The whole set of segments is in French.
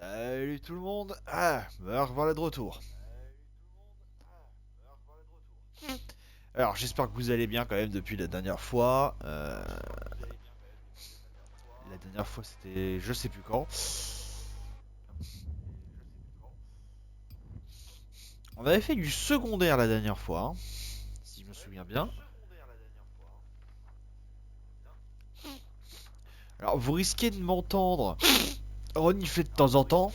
Salut tout le monde. Ah, voilà de retour. Alors j'espère que vous allez bien quand même depuis la dernière fois. La dernière fois c'était je sais plus quand. On avait fait du secondaire la dernière fois, hein, si je me souviens bien. Alors vous risquez de m'entendre renifler de temps en temps.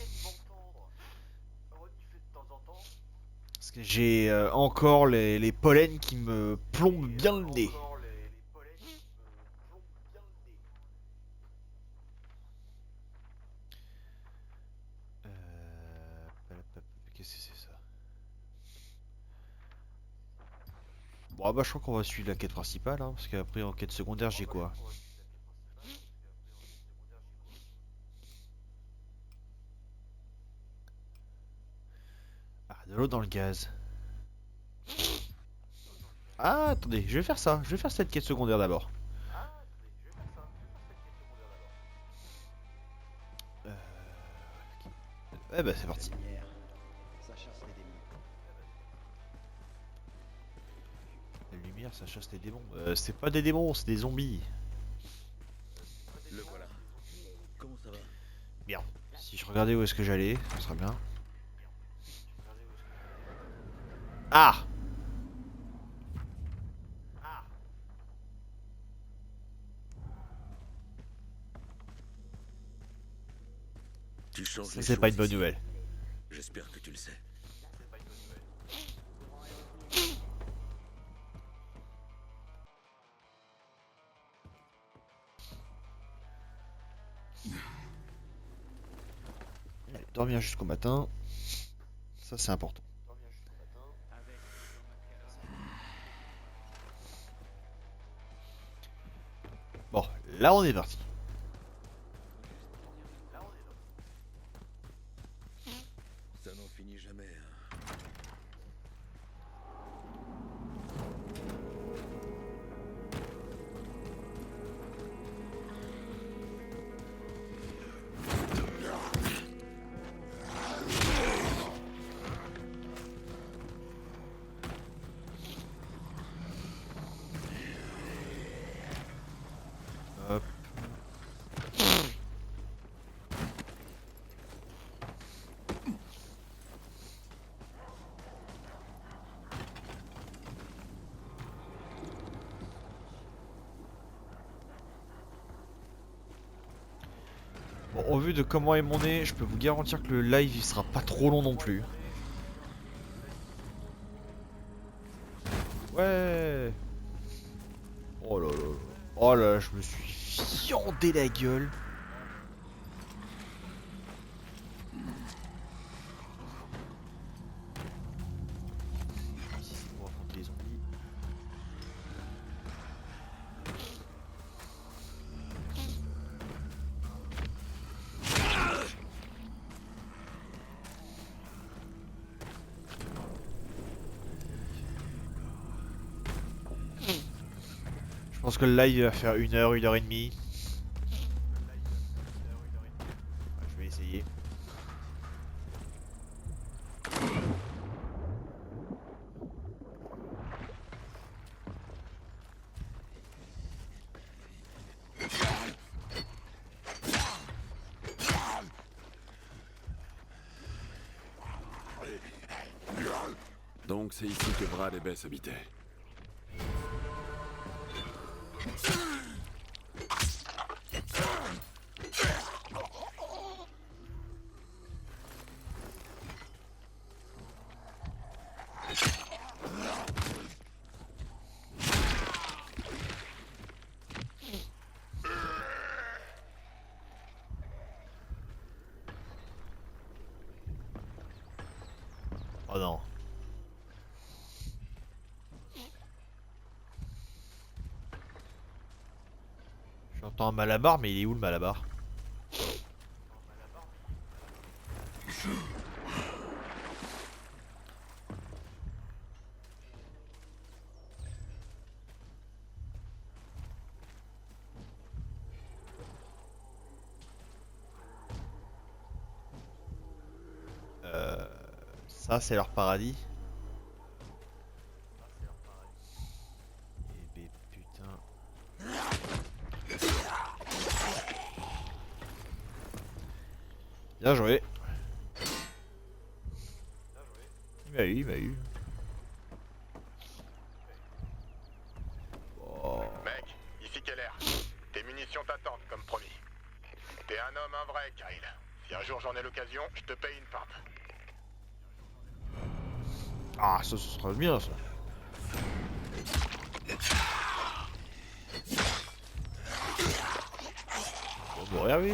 Parce que j'ai encore les pollens qui me plombent bien le nez. Qu'est-ce que c'est ça? Bon, ah bah je crois qu'on va suivre la quête principale, hein, parce qu'après en quête secondaire j'ai quoi? Ah, de l'eau dans le gaz. Ah, attendez, je vais faire ça. Je vais faire cette quête secondaire d'abord. Euh, Eh bah c'est La parti. lumière, ça chasse les démons. La lumière, ça chasse les démons. C'est pas des démons, c'est des zombies. Le voilà. Comment ça va? Bien. Si je regardais où est-ce que j'allais, ce serait bien. Ah! Tu changes Ça, les c'est pas une choses bonne ici. nouvelle. J'espère que tu le sais. Allez, dormir jusqu'au matin, ça c'est important. Bon, là on est parti. Ça n'en finit jamais, hein. Hop. Bon, au vu de comment est mon nez, je peux vous garantir que le live il sera pas trop long non plus. Ouais. Oh là là là. Oh là là, je me suis fiandé la gueule. Ici c'est pour affronter les zombies. Je pense que le live va faire 1 heure et demie. Je vais essayer. Donc c'est ici que Brad et Bess habitaient. Oh non. J'entends un malabar, mais il est où le malabar? Ça, c'est leur paradis. Eh ben putain. Bien joué. Il m'a eu, il m'a eu. Oh. Mec, ici Keller. Tes munitions t'attendent, comme promis. T'es un homme, un vrai, Kyle. Si un jour j'en ai l'occasion, je te paye une pinte. Ah, ça, ce sera bien, ça. On va mourir, lui.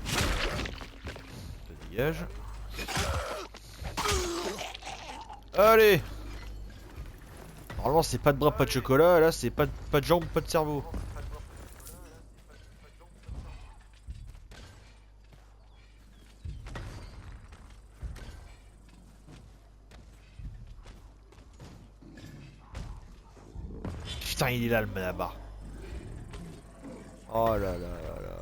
Ça dégage. Allez! Normalement, c'est pas de bras, pas de chocolat. Là, c'est pas de jambes, pas de cerveau. Putain, il est là, le là-bas. Oh là là là là.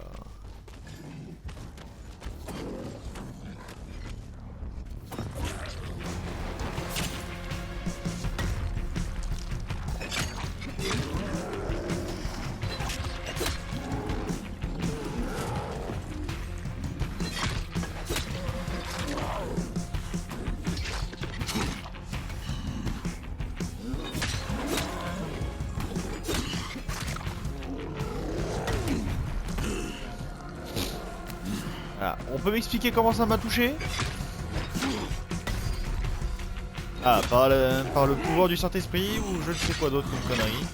Voilà. On peut m'expliquer comment ça m'a touché? Ah, par le pouvoir du Saint-Esprit ou je ne sais quoi d'autre comme connerie.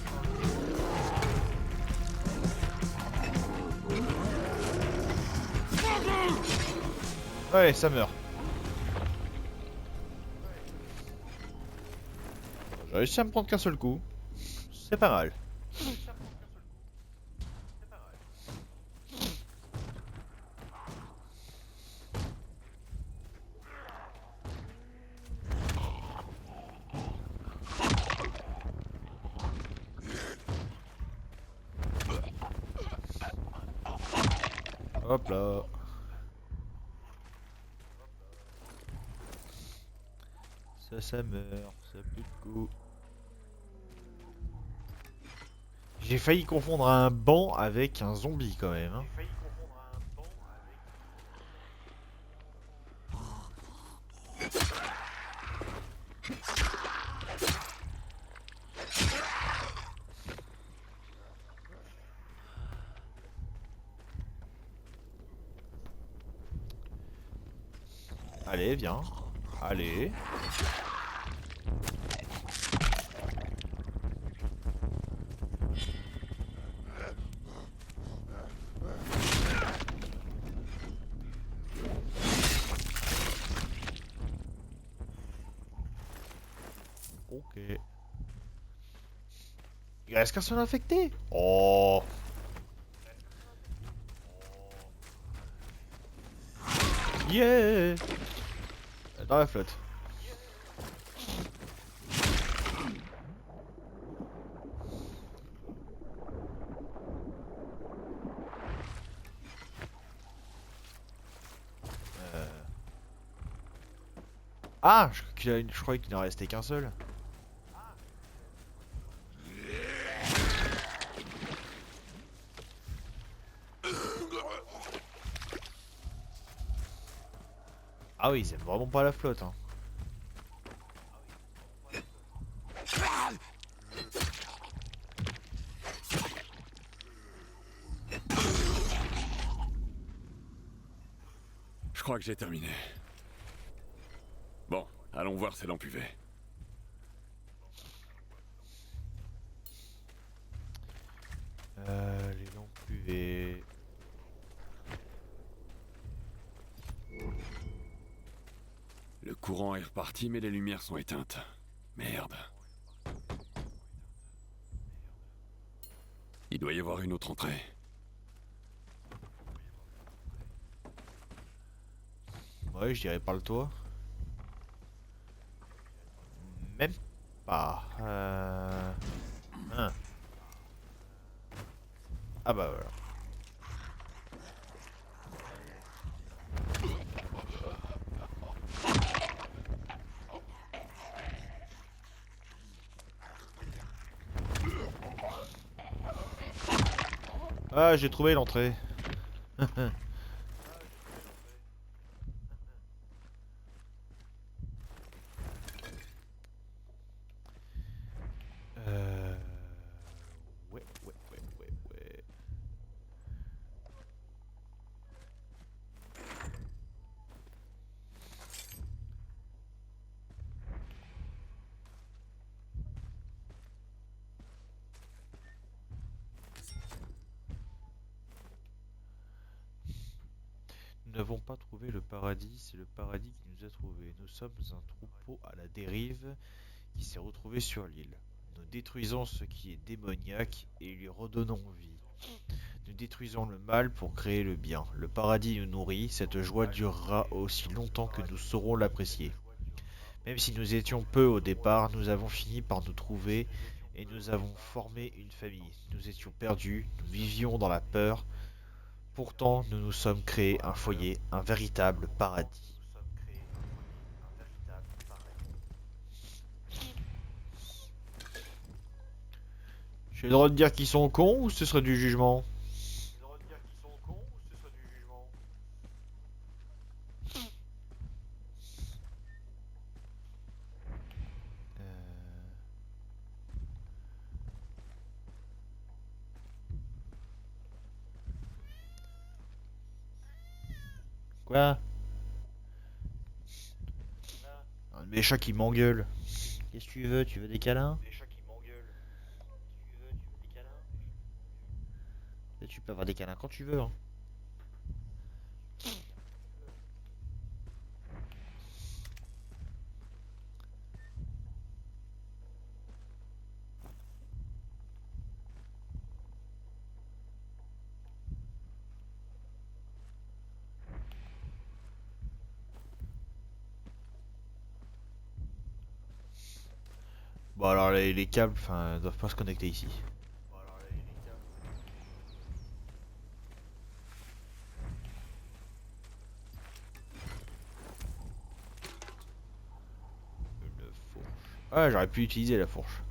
Ouais, ça meurt. J'ai réussi à me prendre qu'un seul coup. C'est pas mal. Hop là. Ça meurt, ça a plus de coups. J'ai failli confondre un banc avec un zombie quand même. Hein. Allez, viens. Allez. Ok. Il reste qu'un seul infecté. Oh. Yeah. Dans la flotte. Ah, je croyais qu'il n'en restait qu'un seul. Ah oui, ils aiment vraiment pas la flotte. Hein. Je crois que j'ai terminé. Bon, allons voir ces lampes UV. Les lampes UV. Le courant est reparti, mais les lumières sont éteintes. Merde. Il doit y avoir une autre entrée. Ouais, je dirais par le toit. Même pas. Hein. Ah bah voilà. Ah, j'ai trouvé l'entrée. Euh... Ouais. Nous n'avons pas trouvé le paradis, c'est le paradis qui nous a trouvés. Nous sommes un troupeau à la dérive qui s'est retrouvé sur l'île. Nous détruisons ce qui est démoniaque et lui redonnons vie. Nous détruisons le mal pour créer le bien. Le paradis nous nourrit, cette joie durera aussi longtemps que nous saurons l'apprécier. Même si nous étions peu au départ, nous avons fini par nous trouver et nous avons formé une famille. Nous étions perdus, nous vivions dans la peur. Pourtant, nous nous sommes créés un foyer, un véritable paradis. J'ai le droit de dire qu'ils sont cons ou ce serait du jugement? Euh, Quoi? Un méchant qui m'engueule. Qu'est-ce que tu veux? Tu veux des câlins? Tu peux avoir des câlins quand tu veux, hein. Bon alors les câbles, enfin, doivent pas se connecter ici. Une fourche. Ah, j'aurais pu utiliser la fourche.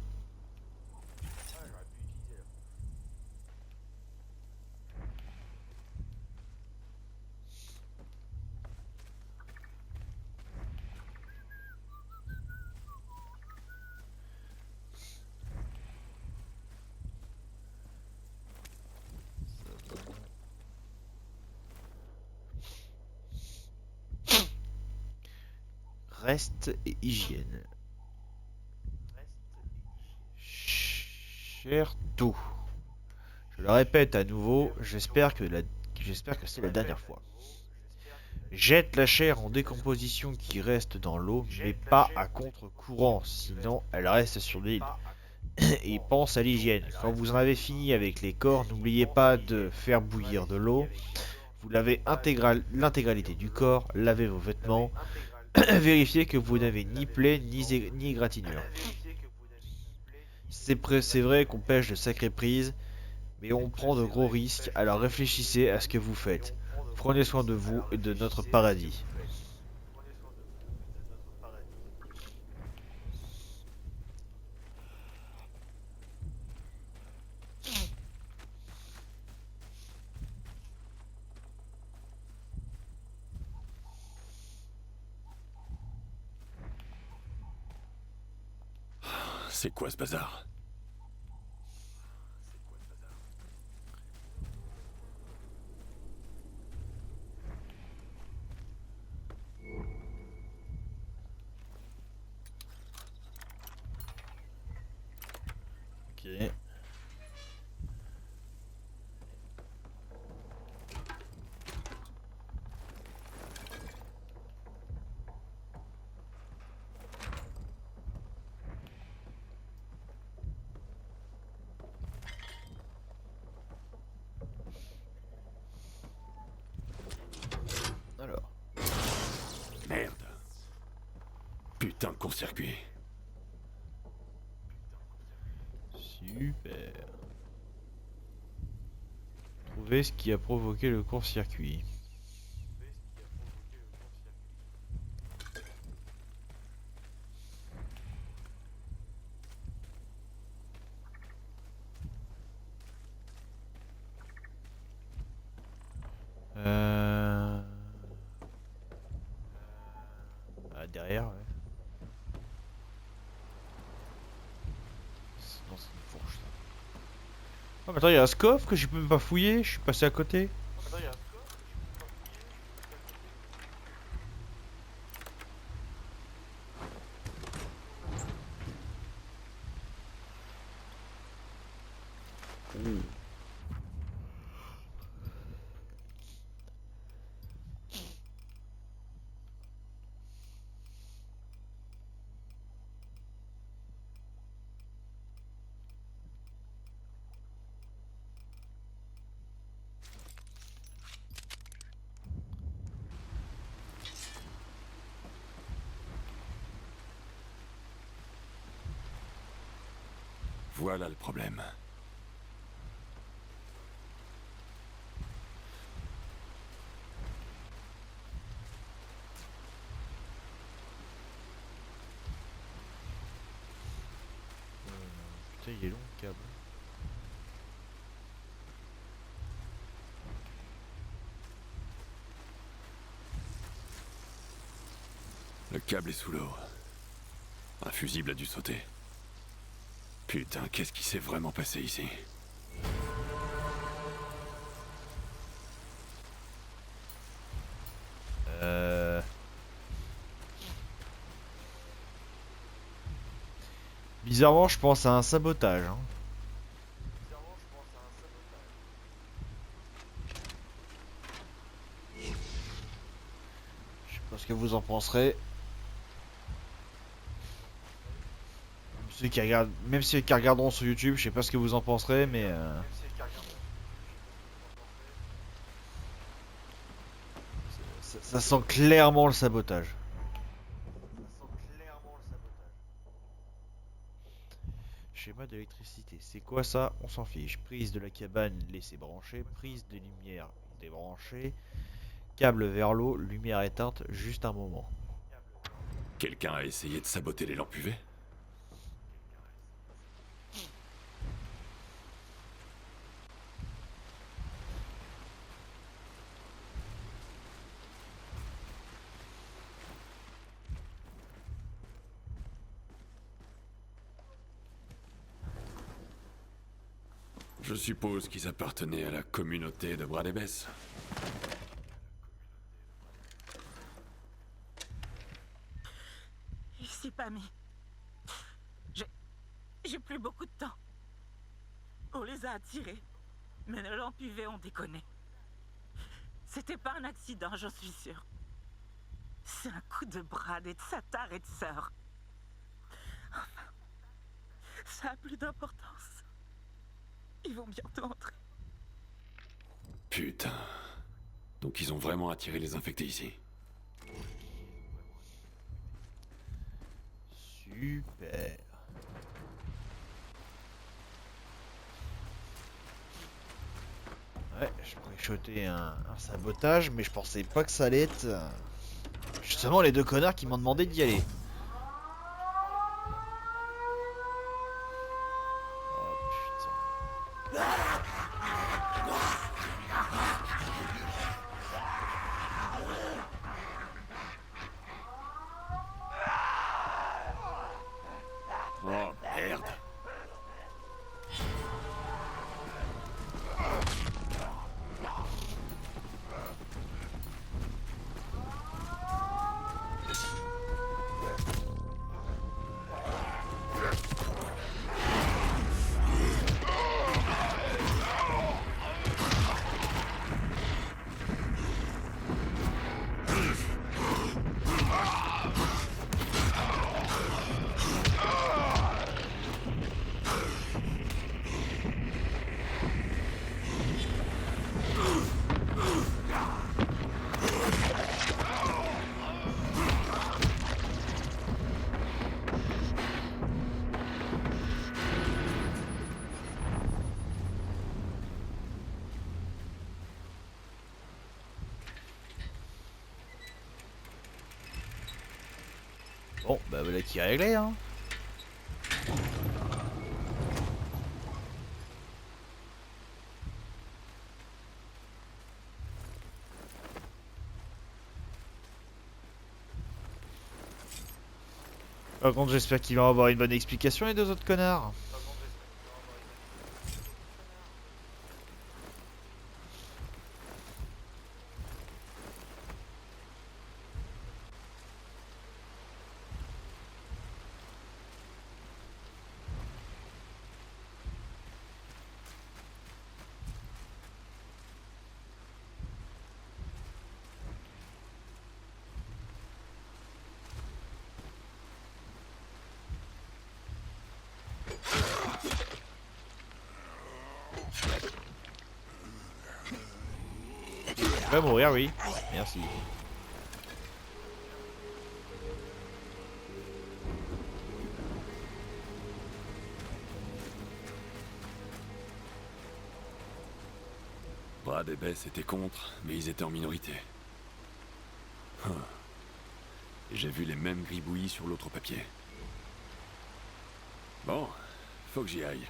Reste et hygiène. Cher tout. Je le répète à nouveau, j'espère que c'est la dernière fois. Jette la chair en décomposition qui reste dans l'eau, mais pas à contre-courant, sinon elle reste sur l'île. Et pense à l'hygiène. Quand vous en avez fini avec les corps, n'oubliez pas de faire bouillir de l'eau. Vous lavez l'intégralité du corps, lavez vos vêtements, vérifiez que vous n'avez ni plaie ni égratignure. C'est vrai qu'on pêche de sacrées prises, mais on prend de gros risques, alors réfléchissez à ce que vous faites. Prenez soin de vous et de notre paradis. C'est quoi ce bazar? Ok. Alors. Merde. Putain de court-circuit. Super. Trouvez ce qui a provoqué le court-circuit. derrière, ouais. Non, c'est une fourche ça. Oh, mais attends, il y a un scoff que je peux même pas fouiller, je suis passé à côté. Voilà le problème. Putain, il est long le câble. Le câble est sous l'eau. Un fusible a dû sauter. Putain, qu'est-ce qui s'est vraiment passé ici? Bizarrement, je pense à un sabotage. Hein. Je sais pas ce que vous en penserez. Même ceux qui regarderont sur YouTube, je sais pas ce que vous en penserez, mais ça sent clairement le sabotage. Schéma d'électricité, c'est quoi ça? On s'en fiche. Prise de la cabane laissée branchée, prise de lumière débranchée, câble vers l'eau, lumière éteinte, juste un moment. Quelqu'un a essayé de saboter les lampes UV? Je suppose qu'ils appartenaient à la communauté de Bradébès. Ici, Pammy. J'ai plus beaucoup de temps. On les a attirés, mais nos lampes UV ont déconné. C'était pas un accident, j'en suis sûre. C'est un coup de Brad et de sa tare et de sœur. Enfin, ça a plus d'importance. Ils vont bientôt entrer. Putain. Donc ils ont vraiment attiré les infectés ici. Super. Ouais, je pourrais shotter un sabotage, mais je pensais pas que ça allait être justement les deux connards qui m'ont demandé d'y aller. Oh putain. Oh merde. Bon, bah voilà qui est réglé, hein. Par contre, j'espère qu'ils vont avoir une bonne explication, les deux autres connards. Il va mourir, oui. Merci. Brad et Bess étaient contre, mais ils étaient en minorité. J'ai vu les mêmes gribouillis sur l'autre papier. Bon, faut que j'y aille.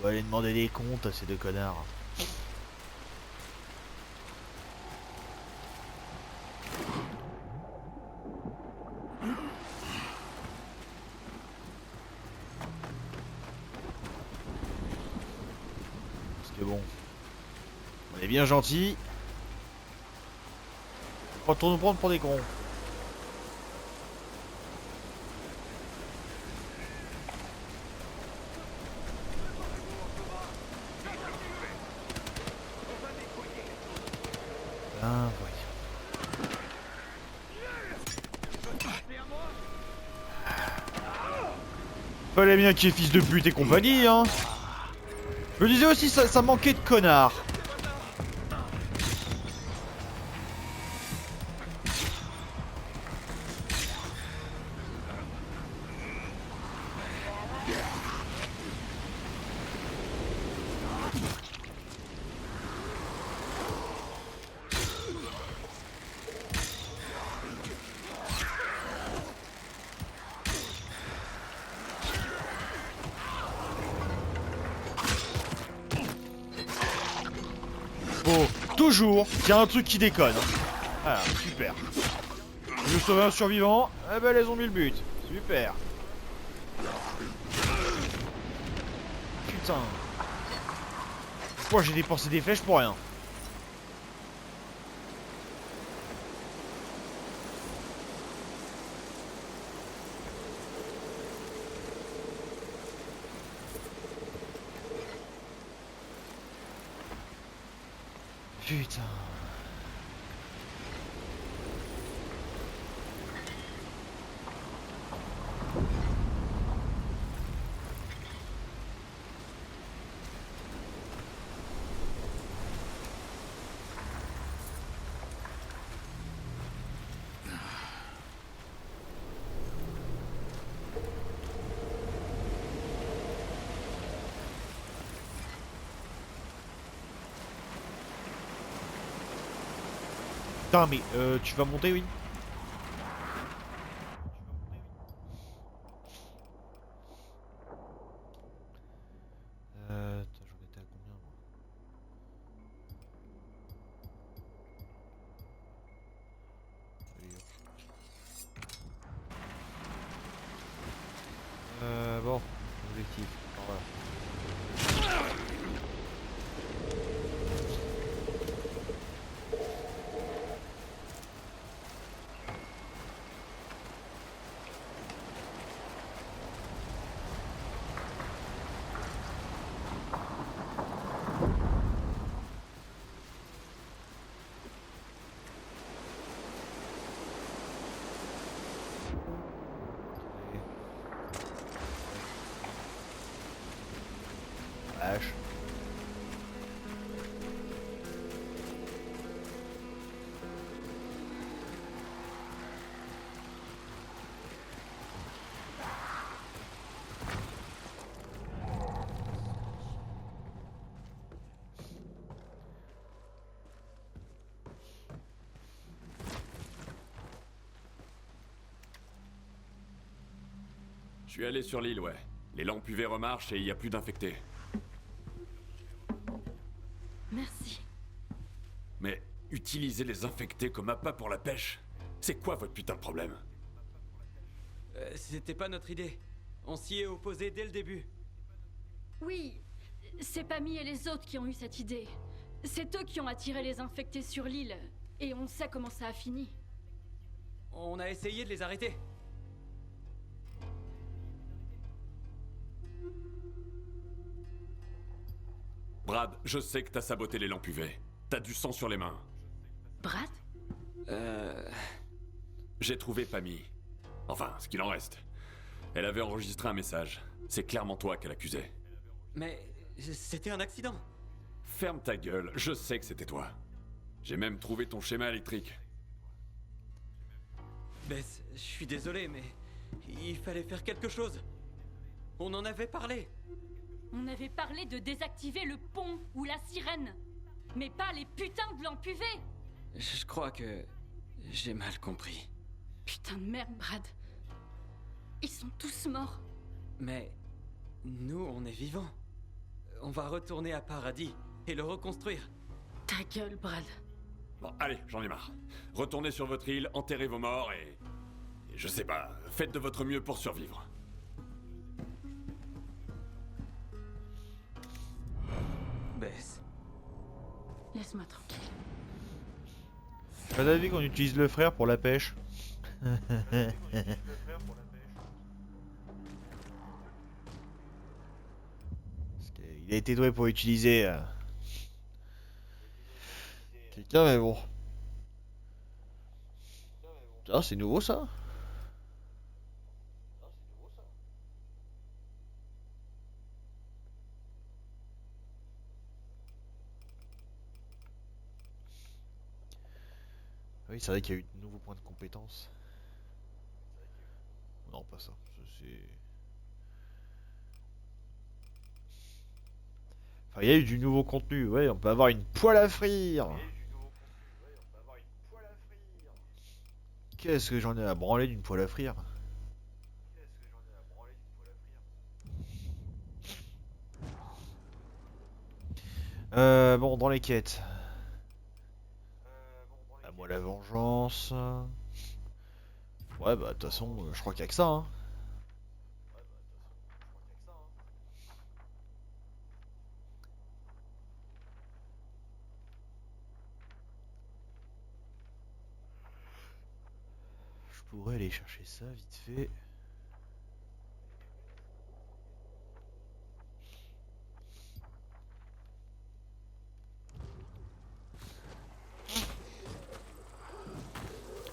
On va aller demander des comptes à ces deux connards. Parce que bon, on est bien gentils. Pas trop nous prendre pour des cons. Ah, voyons. Fallait bien qu'il y ait fils de pute et compagnie, hein. Je me disais aussi, ça manquait de connards. Bon, toujours, qu'il y a un truc qui déconne. Voilà, super. Je sauve un survivant, eh ben les ont mis le but. Super. Putain. Pourquoi j'ai dépensé des flèches pour rien? Putain. Putain, mais tu vas monter, oui? Attends, j'en étais à combien, moi? Allez, hop. Bon, objectif. Voilà. Vache. Je suis allé sur l'île, ouais. Les lampes UV remarchent et il n'y a plus d'infectés. Merci. Mais Utiliser les infectés comme appât pour la pêche. C'est quoi votre putain de problème? C'était pas notre idée. On s'y est opposé dès le début. Oui, c'est Pammy et les autres qui ont eu cette idée. C'est eux qui ont attiré les infectés sur l'île. Et on sait comment ça a fini. On a essayé de les arrêter. Brad, je sais que t'as saboté les lampes UV. T'as du sang sur les mains. Brad? J'ai trouvé Pammy. Enfin, ce qu'il en reste. Elle avait enregistré un message. C'est clairement toi qu'elle accusait. Mais c'était un accident. Ferme ta gueule, je sais que c'était toi. J'ai même trouvé ton schéma électrique. Bess, je suis désolé, mais il fallait faire quelque chose. On en avait parlé. On avait parlé de désactiver le pont ou la sirène. Mais pas les putains de lampes UV. Je crois que j'ai mal compris. Putain de merde, Brad. Ils sont tous morts. Mais nous, on est vivants. On va retourner à Paradis et le reconstruire. Ta gueule, Brad. Bon, allez, j'en ai marre. Retournez sur votre île, enterrez vos morts et je sais pas, faites de votre mieux pour survivre. Bess. Laisse-moi tranquille. Pas d'avis qu'on utilise le frère pour la pêche. Parce qu'il a été doué pour utiliser quelqu'un, mais bon. Ah, c'est nouveau ça? Oui, c'est vrai qu'il y a eu de nouveaux points de compétence. Non, pas ça. Ça, c'est... Enfin, il y a eu du nouveau contenu. Ouais, on peut avoir une poêle à frire. Qu'est-ce que j'en ai à branler d'une poêle à frire? Bon, dans les quêtes. À moi la vengeance. Ouais, bah de toute façon, je crois qu'il y a que ça, hein. Je pourrais aller chercher ça vite fait.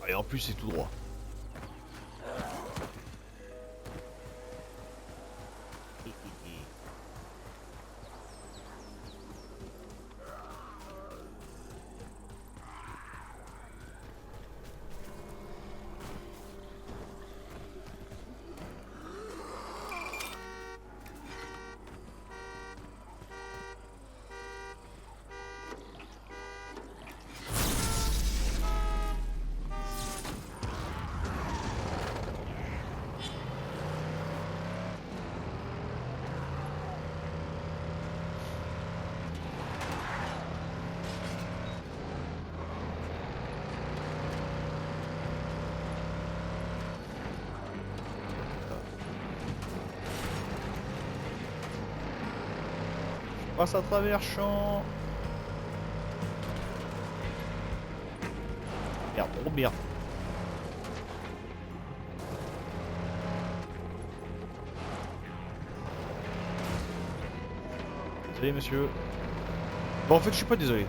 Et en plus, c'est tout droit. Passe à travers champ. Merde, oh merde. Désolé monsieur. Bon en fait je suis pas désolé.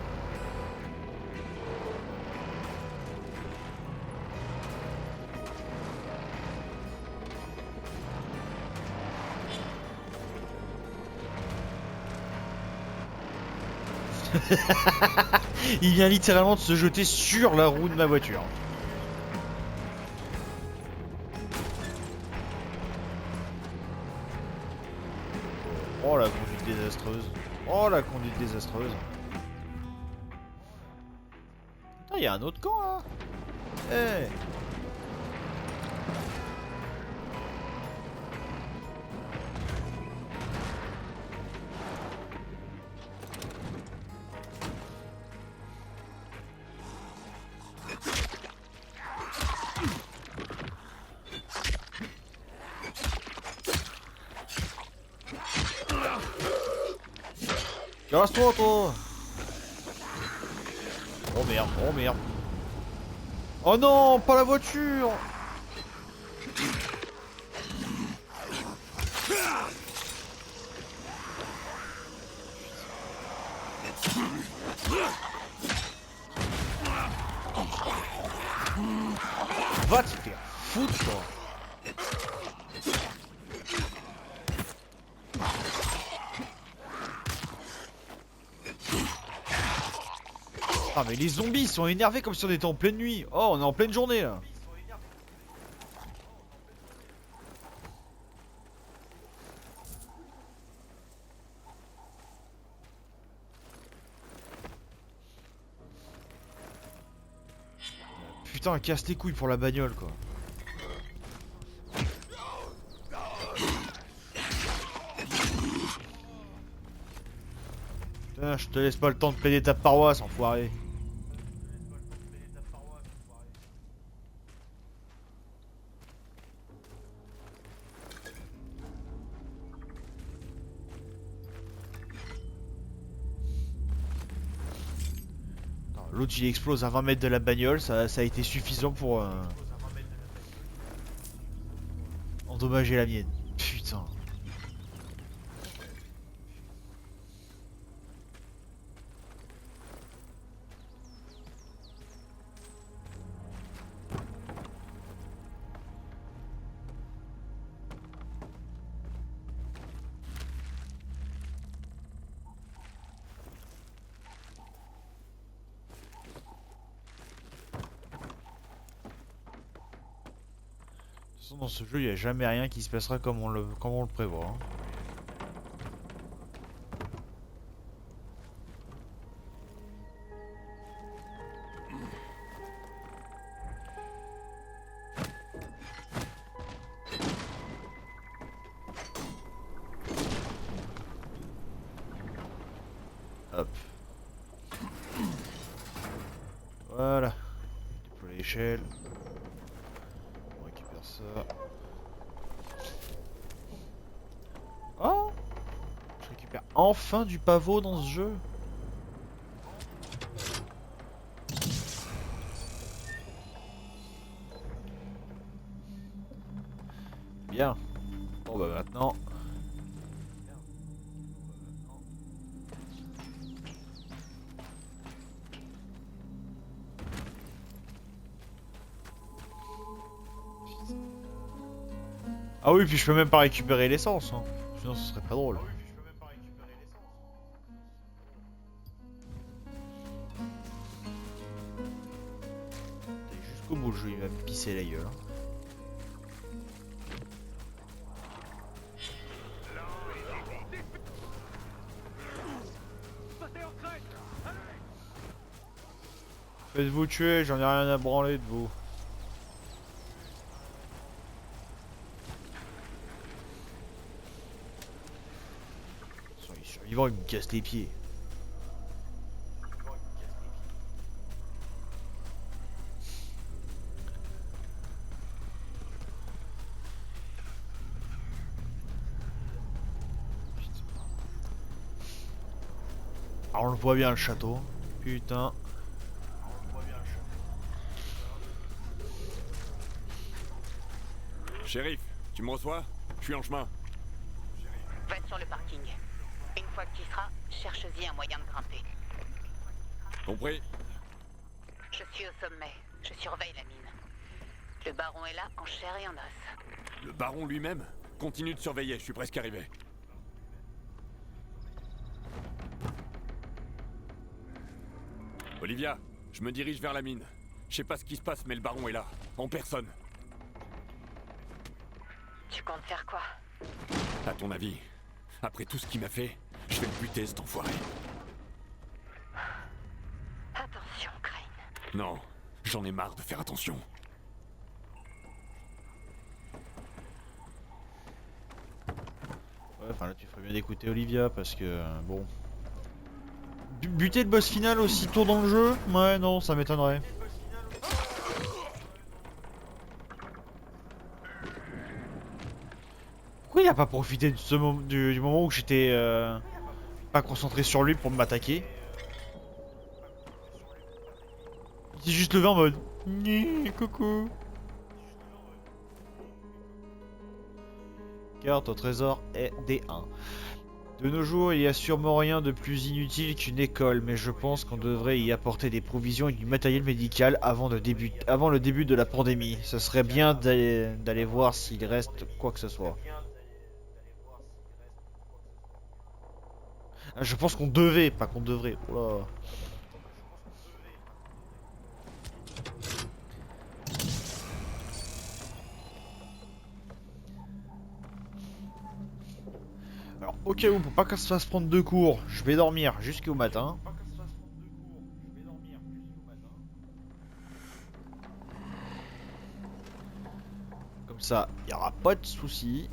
Il vient littéralement de se jeter sur la roue de ma voiture. Oh la conduite désastreuse. Oh la conduite désastreuse. Putain, il y a un autre camp là. Eh. Casse-toi, toi. Oh merde, oh merde. Oh non, pas la voiture. Va te faire foutre, toi. Ah mais les zombies ils sont énervés comme si on était en pleine nuit. Oh, on est en pleine journée là. Putain, casse les couilles pour la bagnole quoi. Putain, je te laisse pas le temps de plaider ta paroisse, enfoiré. L'autre il explose à 20 mètres de la bagnole, ça a été suffisant pour endommager la mienne. Putain. Dans ce jeu, il n'y a jamais rien qui se passera comme on le prévoit. Hein. Hop. Voilà. Déploie l'échelle. On récupère ça. Oh! Je récupère enfin du pavot dans ce jeu. Bien. Bon bah maintenant. Ah oui, puis je peux même pas récupérer l'essence, hein. Sinon ce serait pas drôle. Jusqu'au bout le jeu, il va me pisser la gueule. Hein. Faites-vous tuer, j'en ai rien à branler de vous. Les survivants ils me cassent les pieds. Ah, on le voit bien le château. Putain. Shérif, tu me reçois? Je suis en chemin. Va sur le parking. Une fois que tu y seras, cherche-y un moyen de grimper. Compris? Je suis au sommet. Je surveille la mine. Le baron est là, en chair et en os. Le baron lui-même? Continue de surveiller, je suis presque arrivé. Olivia, je me dirige vers la mine. Je sais pas ce qui se passe, mais le baron est là, en personne. Tu comptes faire quoi? À ton avis, après tout ce qu'il m'a fait, je vais le buter cet enfoiré. Attention, Crane. Non, j'en ai marre de faire attention. Ouais, enfin là tu ferais bien d'écouter Olivia parce que bon. Buter le boss final aussitôt dans le jeu? Ouais non, ça m'étonnerait. Pourquoi il a pas profité de ce du moment où j'étais pas concentré sur lui pour m'attaquer. Il s'est juste levé en mode Nyi, coucou. Carte au trésor est D1. De nos jours, il n'y a sûrement rien de plus inutile qu'une école, mais je pense qu'on devrait y apporter des provisions et du matériel médical avant le début de la pandémie. Ce serait bien d'aller voir s'il reste quoi que ce soit. Ah, je pense qu'on devait, pas qu'on devrait. Oh là. Alors, au cas où, pour pas qu'on se fasse prendre de cours, je vais dormir jusqu'au matin. Comme ça, il n'y aura pas de soucis.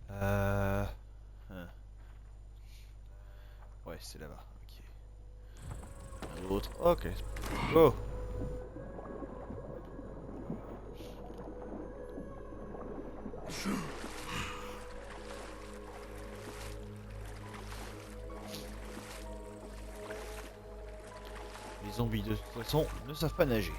Hein. Ouais, c'est là-bas. Ok. Un autre. Ok. Oh. Les zombies de toute façon ne savent pas nager.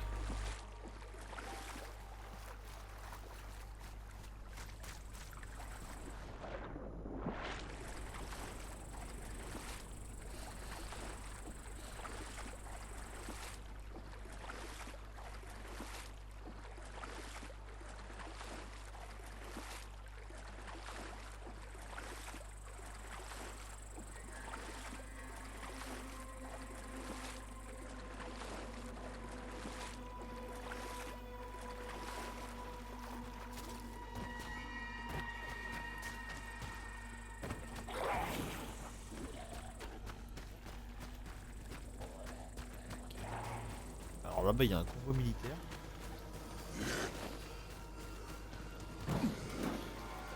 Alors là-bas, il y a un convoi militaire.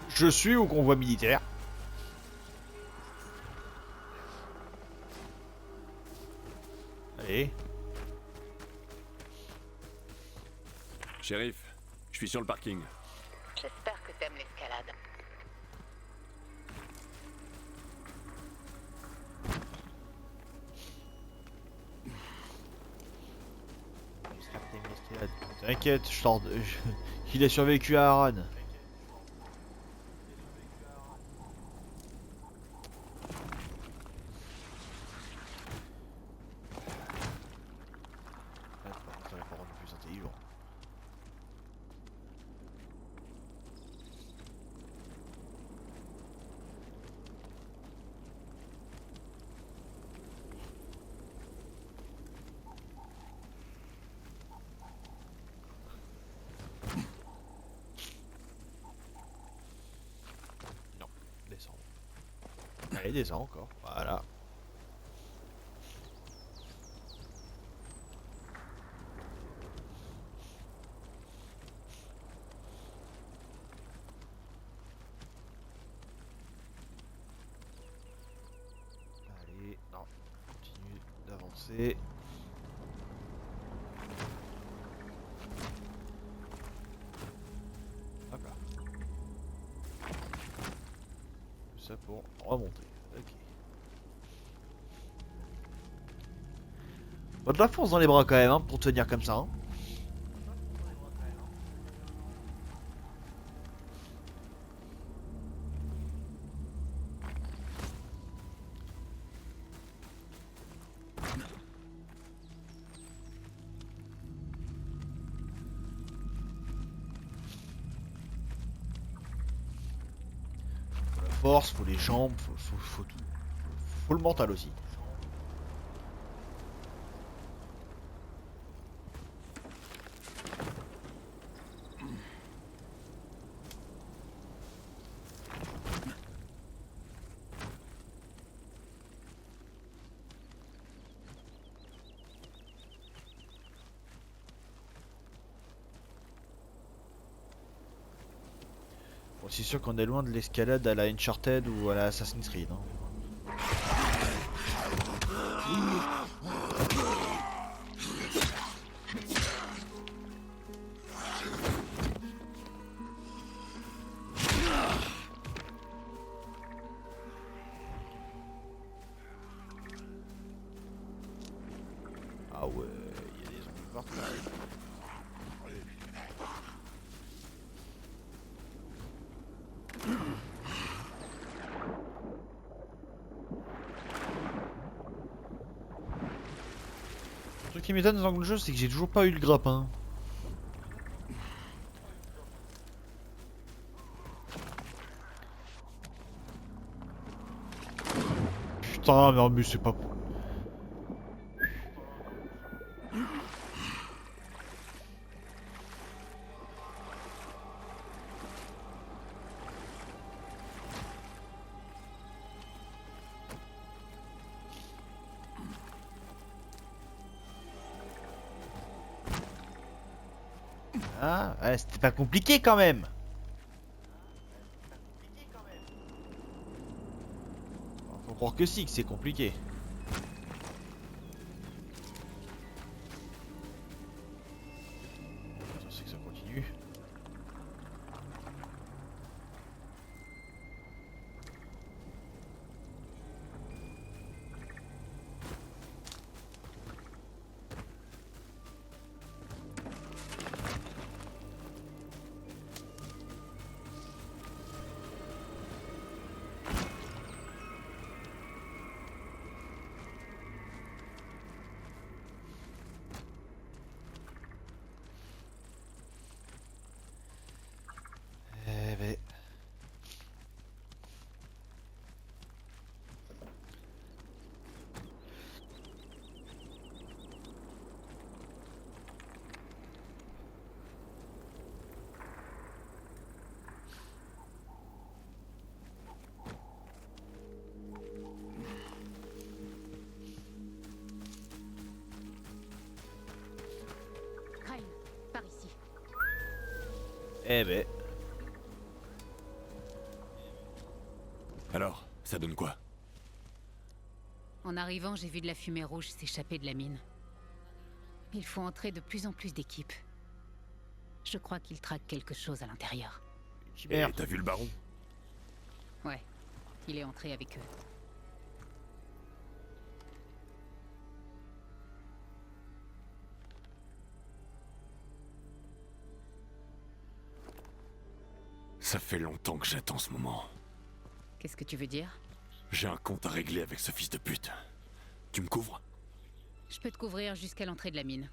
Je suis au convoi militaire. Allez. Shérif, je suis sur le parking. J'espère que t'aimes l'escalade. T'inquiète, il a survécu à Aran. Ça va pas rendre plus intelligent. Non, descends. Allez, descends encore. Voilà. Allez, non, continue d'avancer. Hop là. Ça pour remonter. Ok. Pas de la force dans les bras quand même, hein, pour tenir comme ça. Hein. Faut la force, faut les jambes, faut tout. Faut le mental aussi. Bon, c'est sûr qu'on est loin de l'escalade à la Uncharted ou à la Assassin's Creed. Hein. Ah ouais, il y a des zombies partout. Le truc qui m'étonne dans le jeu, c'est que j'ai toujours pas eu le grappin. Putain, mais en plus, c'est pas. Ah, ouais, c'était pas compliqué quand même. Faut croire que si, que c'est compliqué. Attends, c'est que ça continue. Eh ben. Kyle, par ici. Eh ben. Alors, ça donne quoi? En arrivant, j'ai vu de la fumée rouge s'échapper de la mine. Il faut entrer de plus en plus d'équipes. Je crois qu'ils traquent quelque chose à l'intérieur. Et Merde. t'as vu le baron? Ouais, il est entré avec eux. Ça fait longtemps que j'attends ce moment. Qu'est-ce que tu veux dire? J'ai un compte à régler avec ce fils de pute. Tu me couvres? Je peux te couvrir jusqu'à l'entrée de la mine.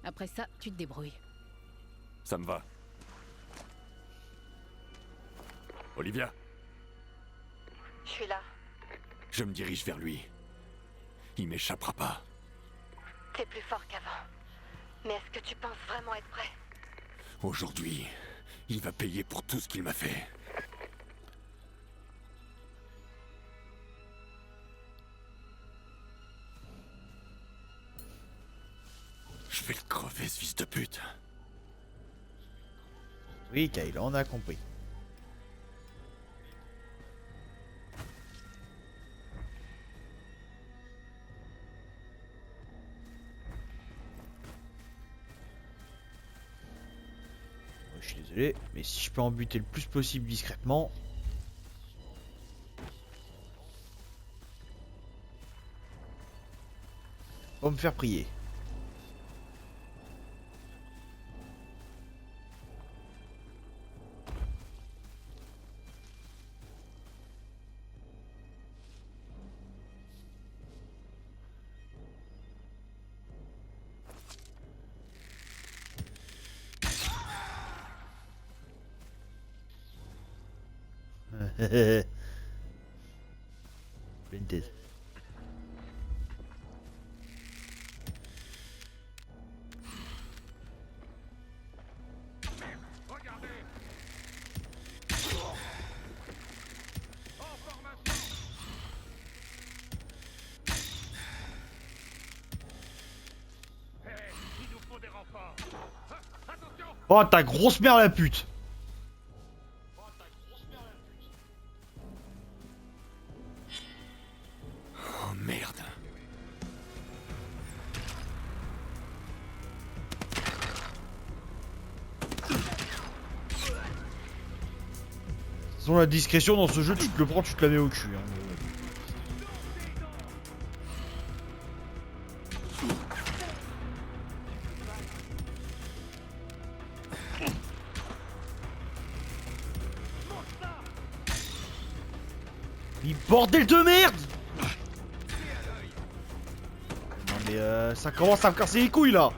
Après ça, tu te débrouilles. Ça me va. Olivia, Je suis là. je me dirige vers lui. Il m'échappera pas. T'es plus fort qu'avant. Mais est-ce que tu penses vraiment être prêt? Aujourd'hui, il va payer pour tout ce qu'il m'a fait. Je vais le crever, ce fils de pute. Oui, Kyle, on a compris. Moi, je suis désolé, mais si je peux en buter le plus possible discrètement. Faut me faire prier. Pleine tête. Oh ta grosse mère la pute! Oh merde. Sinon la discrétion dans ce jeu, tu te le prends, tu te la mets au cul. Hein. Mais bordel de merde! Non mais ça commence à me casser les couilles là!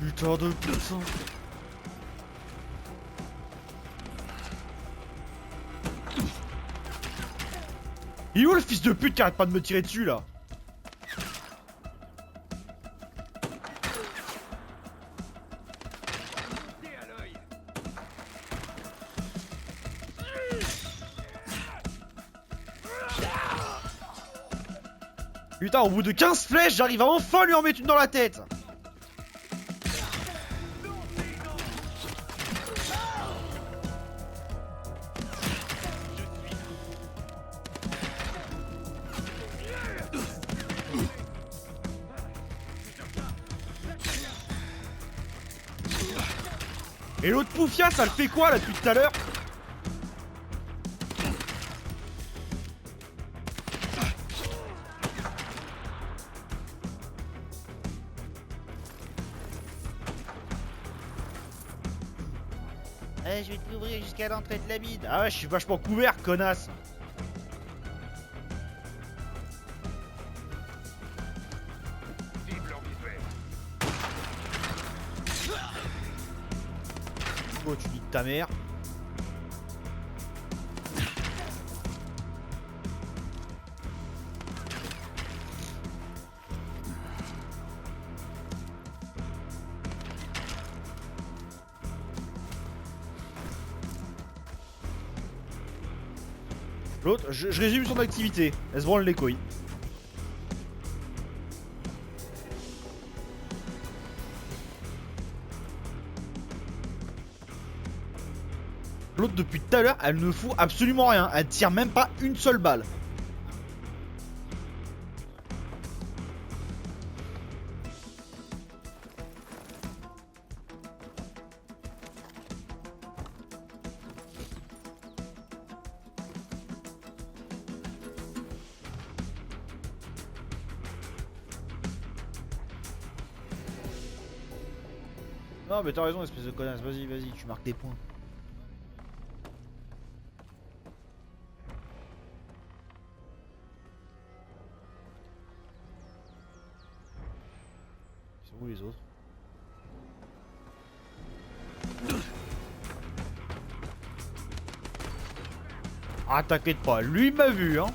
Putain de putain! Il est où le fils de pute qui arrête pas de me tirer dessus là? Putain, au bout de 15 flèches, j'arrive à enfin lui en mettre une dans la tête! Et l'autre poufia, ça le fait quoi là depuis tout à l'heure? Eh, je vais te couvrir jusqu'à l'entrée de la mine. Ah ouais, je suis vachement couvert, connasse. Oh, tu niques ta mère. L'autre, je résume son activité. Elle se branle les couilles. L'autre, depuis tout à l'heure, elle ne fout absolument rien. Elle tire même pas une seule balle. Non mais t'as raison espèce de connasse, vas-y, vas-y, tu marques des points. Ils sont où les autres? Ah t'inquiète pas, lui il m'a vu hein.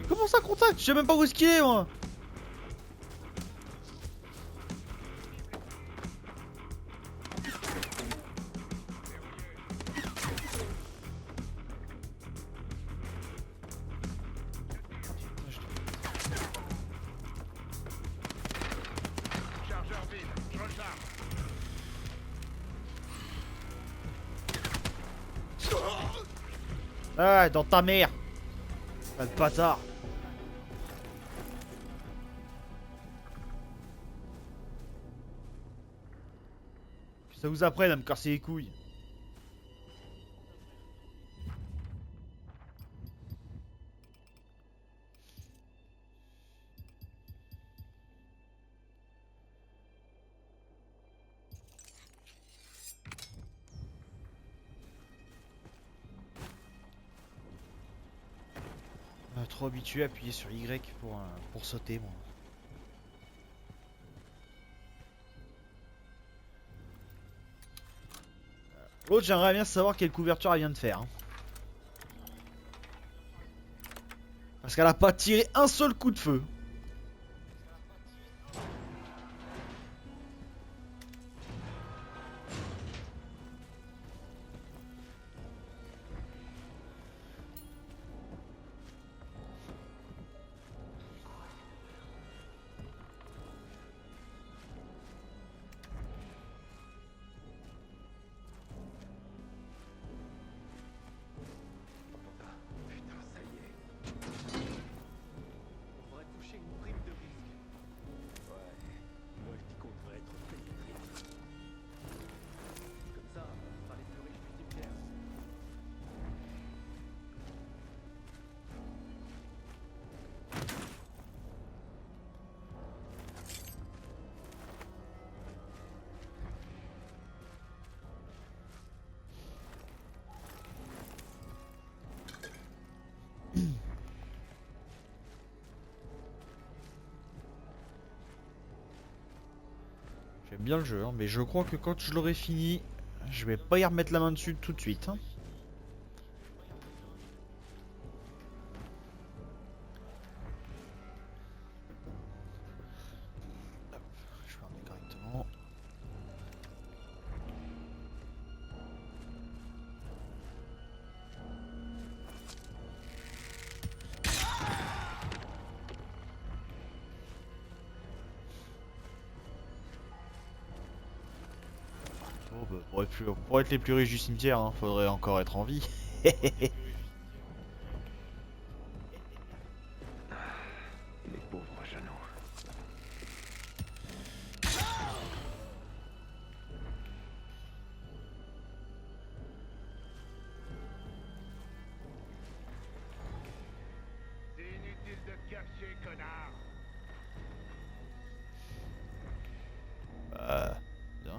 Comment ça contact? Je sais même pas où est-ce qu'il est moi. Chargeur vide, je recharge. Ah dans ta mère. Ah, le bâtard. Ça vous apprenne à me casser les couilles. Trop habitué à appuyer sur Y pour sauter moi. L'autre j'aimerais bien savoir quelle couverture elle vient de faire. Hein. Parce qu'elle a pas tiré un seul coup de feu. J'aime bien le jeu, hein, mais je crois que quand je l'aurai fini, je vais pas y remettre la main dessus tout de suite. Hein. Hop, je vais remettre correctement. Oh, bah, pour être les plus riches du cimetière, hein, faudrait encore être en vie. Les pauvres genoux. C'est inutile de cacher, connard. Bien.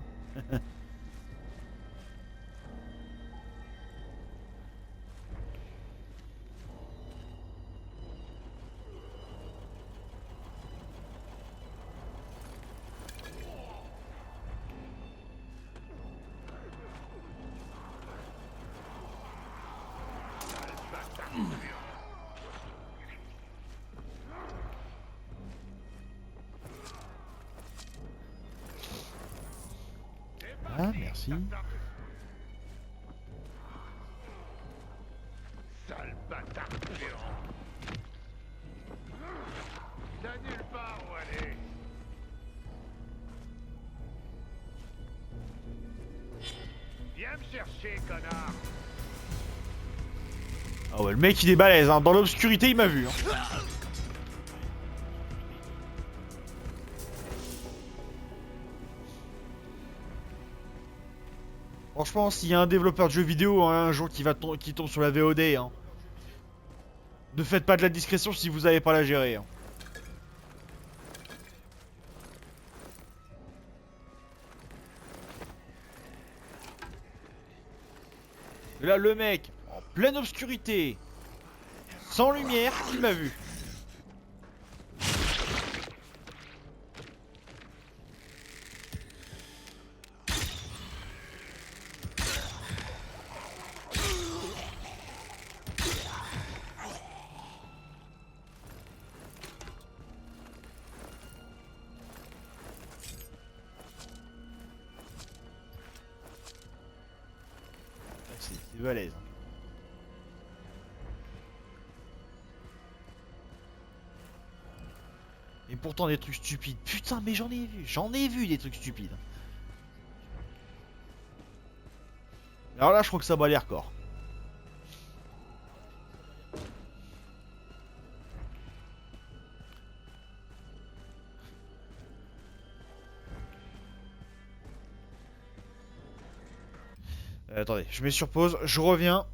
Ah, merci. Sale bâtard puant. T'as nulle part où aller. Viens me chercher, connard. Ah ouais, le mec il est balèze, hein. Dans l'obscurité il m'a vu. Hein. Franchement, s'il y a un développeur de jeux vidéo hein, un jour qui tombe sur la VOD, hein, ne faites pas de la discrétion si vous n'avez pas la gérer. Hein. Et là, le mec, en pleine obscurité, sans lumière, il m'a vu. C'est balèze. Hein. Et pourtant des trucs stupides. Putain, mais j'en ai vu des trucs stupides. Alors là, je crois que ça bat les records. Attendez, je mets sur pause, je reviens.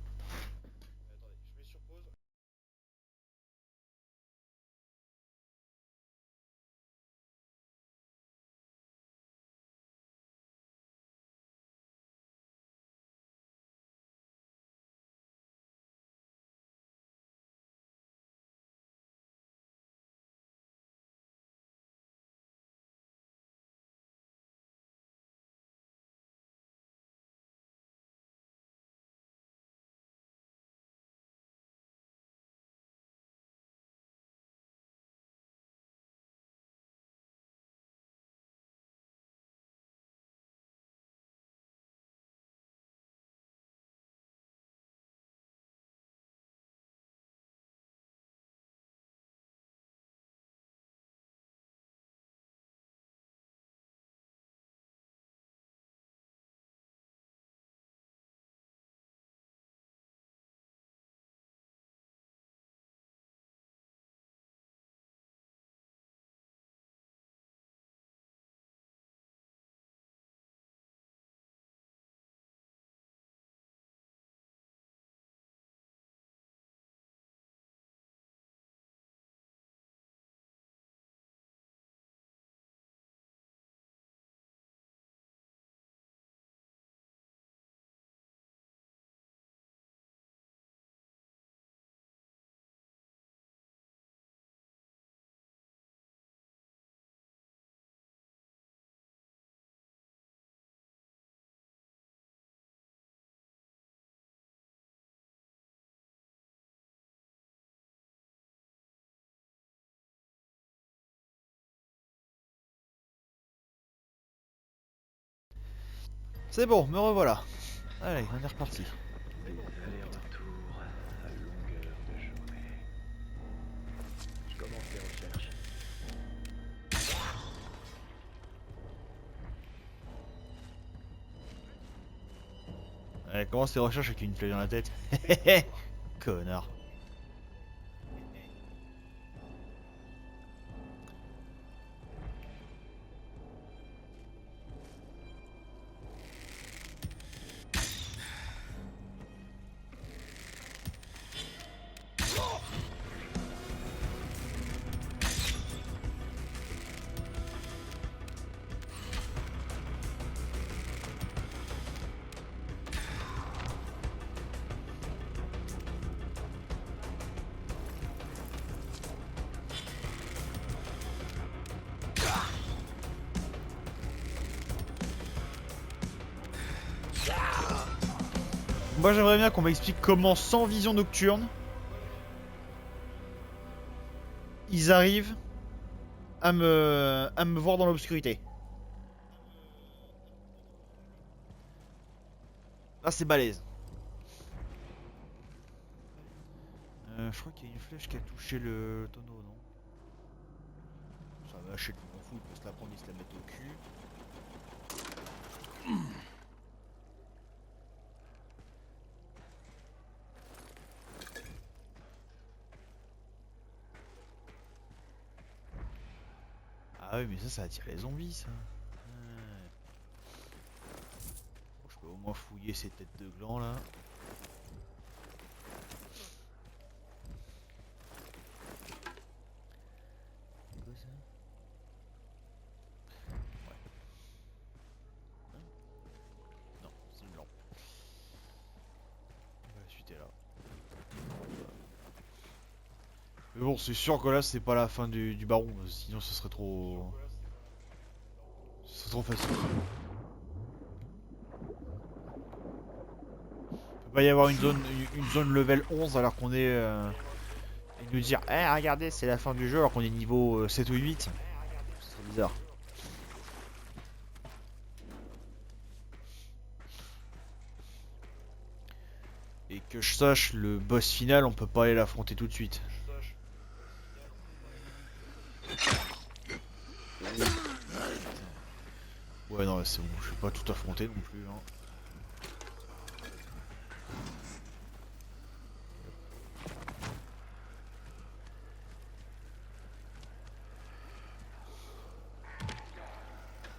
C'est bon, me revoilà. Allez, on est reparti. Des allers-retours à longueur de journée. Je commence les recherches. Allez, commence les recherches avec une flèche dans la tête. Connard. Moi j'aimerais bien qu'on m'explique comment sans vision nocturne ils arrivent à me voir dans l'obscurité. Là c'est balèze. Je crois qu'il y a une flèche qui a touché le tonneau, non? Ça va acheter, je m'en fous, il peut se la prendre, il se la mettre au cul. Ah oui mais ça attire les zombies ça. Ouais. Bon, je peux au moins fouiller ces têtes de gland là. C'est quoi ça? Ouais. Non, c'est une lampe. La suite est là. Mais bon, c'est sûr que là, c'est pas la fin du baron, sinon ce serait trop... Ce serait trop facile. Il peut pas y avoir une zone level 11 alors qu'on est... et nous dire, eh regardez, c'est la fin du jeu alors qu'on est niveau 7 ou 8. C'est bizarre. Et que je sache, le boss final, on peut pas aller l'affronter tout de suite. Ouais non c'est bon, je vais pas tout affronter non plus hein.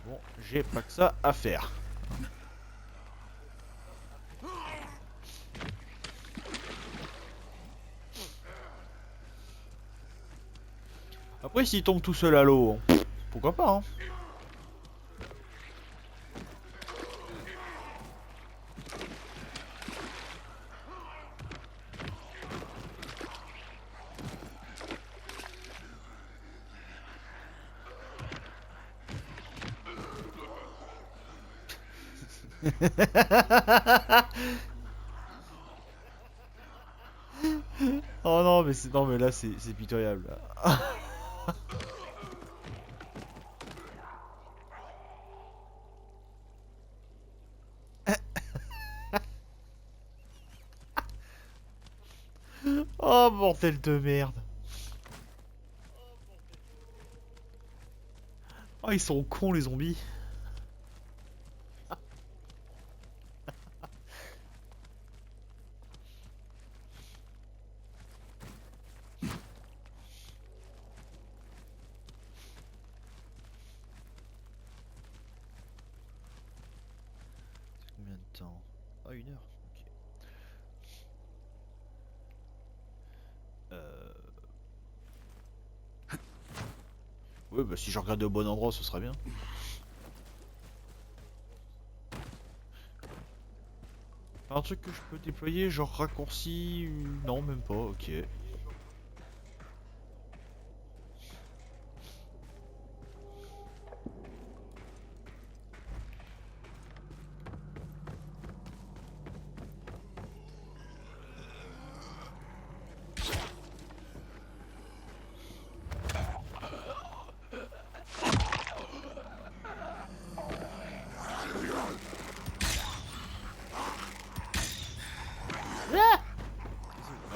Bon, j'ai pas que ça à faire. Après s'il tombe tout seul à l'eau, pourquoi pas hein. Oh non mais là c'est pitoyable là. Oh bordel de merde. Oh ils sont cons les zombies. Combien de temps? Ah 1 heure. Ok. Ouais bah si je regardais au bon endroit ce serait bien. Un truc que je peux déployer genre raccourci... Non même pas, ok.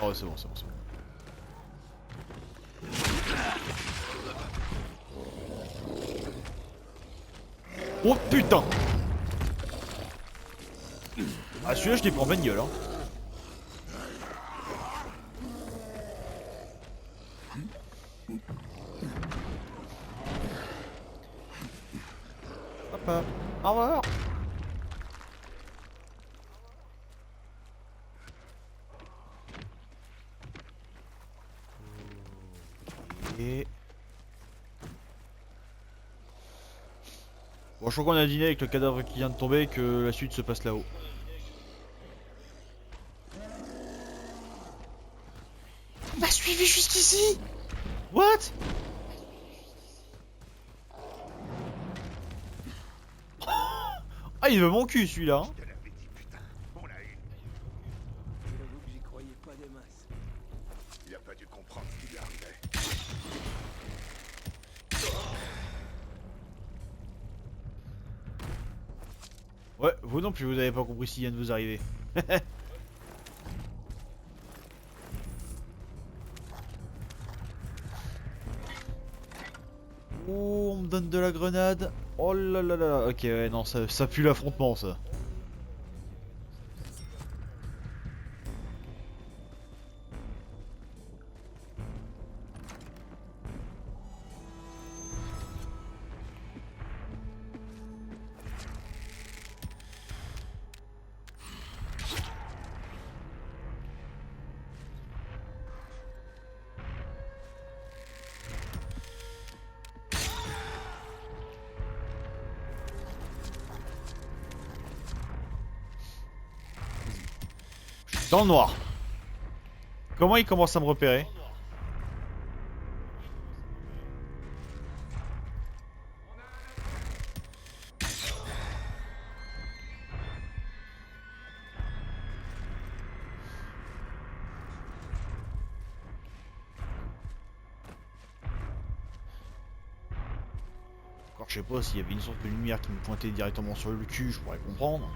Oh, c'est bon, c'est bon, c'est bon. Oh putain! Ah, celui-là, je l'ai pris en pleine gueule, hein. Hop, hop. Au revoir. Ok. Bon, je crois qu'on a dîné avec le cadavre qui vient de tomber et que la suite se passe là-haut. Il m'a suivi jusqu'ici. What? Ah, il veut mon cul celui-là, hein. J'avoue que j'y croyais pas des masses. Il a pas dû comprendre ce qui lui arrivait. Ouais, vous non plus, vous avez pas compris ce qui vient de vous arriver. Oh, on me donne de la grenade. Oh là là là. Ok, ouais, non, ça pue l'affrontement, ça. Dans le noir. Comment il commence à me repérer? Encore je sais pas s'il y avait une sorte de lumière qui me pointait directement sur le cul, je pourrais comprendre.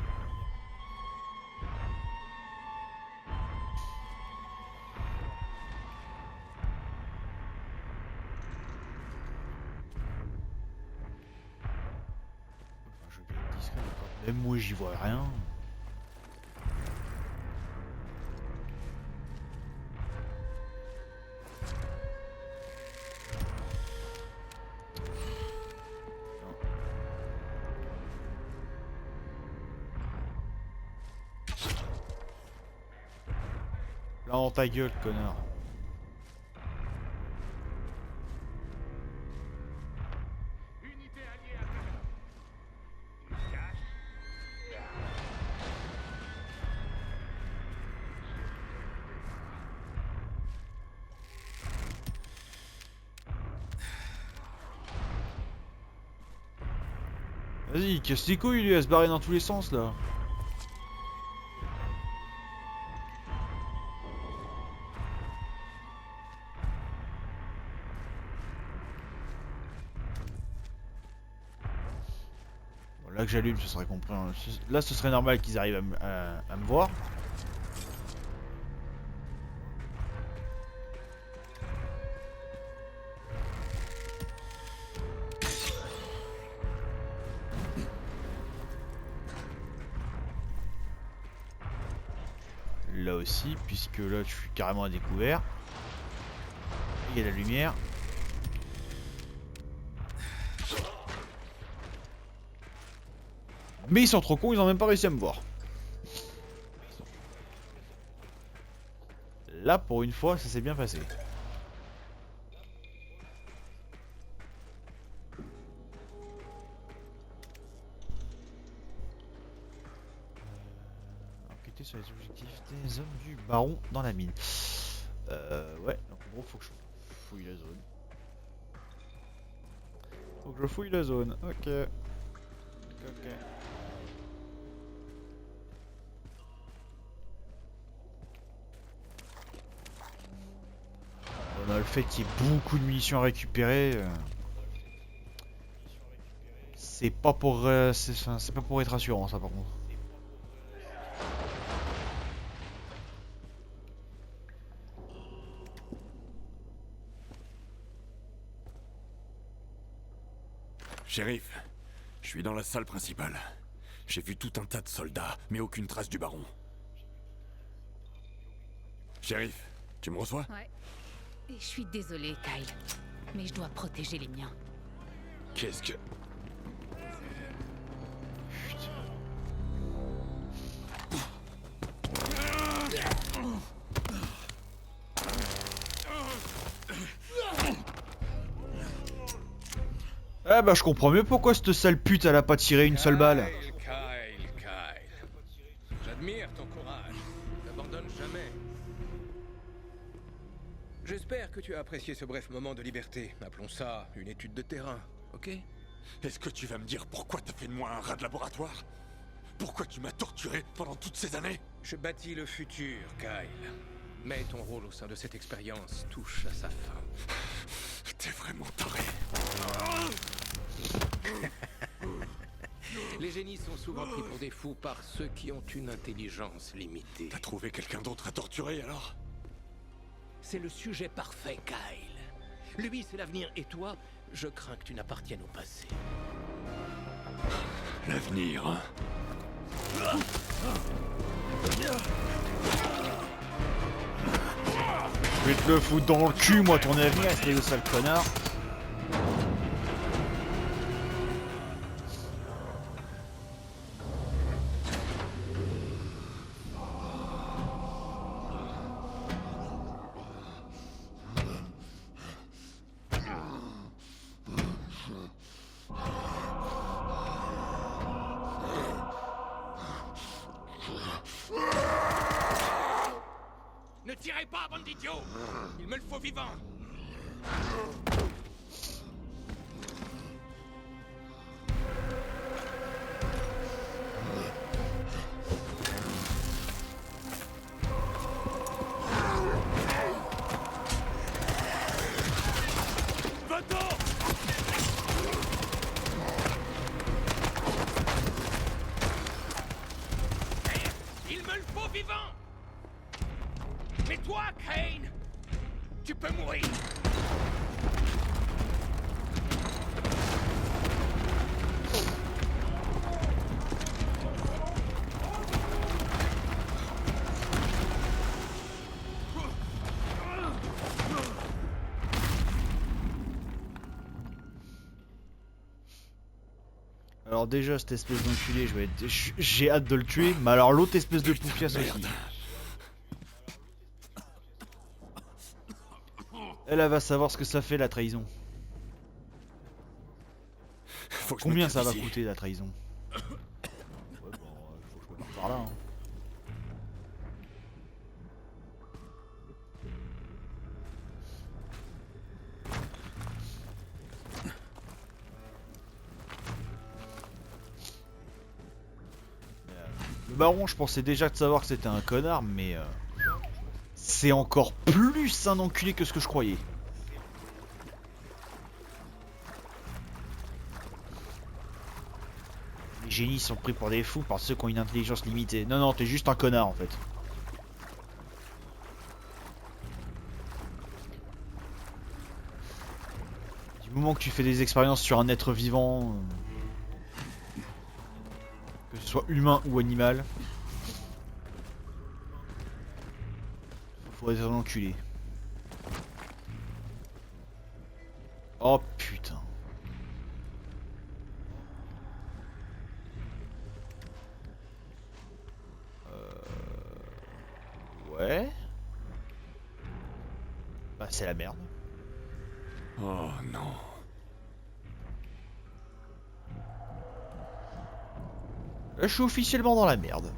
Je vais être discret, d'accord. Même moi j'y vois rien. Là dans ta gueule, connard. Vas-y, casse les couilles lui à se barrer dans tous les sens là. Bon, là que j'allume, ce serait compris. Là, ce serait normal qu'ils arrivent à me voir. Là aussi, puisque là je suis carrément à découvert. Il y a la lumière. Mais ils sont trop cons, ils ont même pas réussi à me voir. Là pour une fois, ça s'est bien passé. Enquêter sur les objectifs des hommes du baron dans la mine. Ouais, donc en gros faut que je fouille la zone. Faut que je fouille la zone, ok. Ok. On a le fait qu'il y ait beaucoup de munitions à récupérer. C'est pas pour c'est pas pour être rassurant ça par contre. Shérif, je suis dans la salle principale. J'ai vu tout un tas de soldats, mais aucune trace du baron. Shérif, tu me reçois? Ouais. Et je suis désolée, Kyle. Mais je dois protéger les miens. Qu'est-ce que... Ah bah je comprends mieux pourquoi cette sale pute elle a pas tiré une seule balle. Kyle. J'admire ton courage. N'abandonne jamais. J'espère que tu as apprécié ce bref moment de liberté. Appelons ça une étude de terrain, ok? Est-ce que tu vas me dire pourquoi t'as fait de moi un rat de laboratoire? Pourquoi tu m'as torturé pendant toutes ces années? Je bâtis le futur, Kyle. Mais ton rôle au sein de cette expérience touche à sa fin. T'es vraiment taré. Les génies sont souvent pris pour des fous par ceux qui ont une intelligence limitée. T'as trouvé quelqu'un d'autre à torturer alors? C'est le sujet parfait, Kyle. Lui, c'est l'avenir, et toi, je crains que tu n'appartiennes au passé. L'avenir, hein? Je vais te le foutre dans le cul, moi, ton avenir, espèce de sale connard. Ne tirez pas, bande d'idiots! Il me le faut vivant! Il me le faut vivant! Mais toi, Kane, tu peux mourir. Alors déjà, cette espèce d'enculé, j'ai hâte de le tuer, mais alors l'autre espèce de poufiasse aussi. Elle va savoir ce que ça fait la trahison. Combien ça va coûter la trahison? Ouais, bon, faut que je me par là. Hein. Le baron, je pensais déjà de savoir que c'était un connard, mais c'est encore plus un enculé que ce que je croyais. Les génies sont pris pour des fous par ceux qui ont une intelligence limitée. Non, non, t'es juste un connard en fait. Du moment que tu fais des expériences sur un être vivant, que ce soit humain ou animal, faut être un enculé. Oh putain. Ouais. Bah c'est la merde. Oh non. Là, je suis officiellement dans la merde.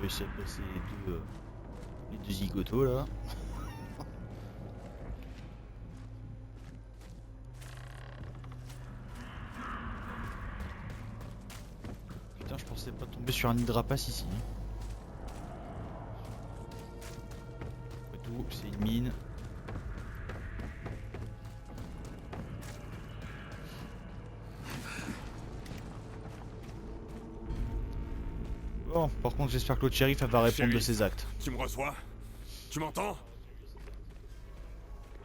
réussi à passer les deux zigotos là. Putain, je pensais pas tomber sur un hydrapace ici. Après tout, c'est une mine. Bon, par contre, j'espère que l'autre shérif va répondre de Shérif. ses actes. Tu me reçois? Tu m'entends?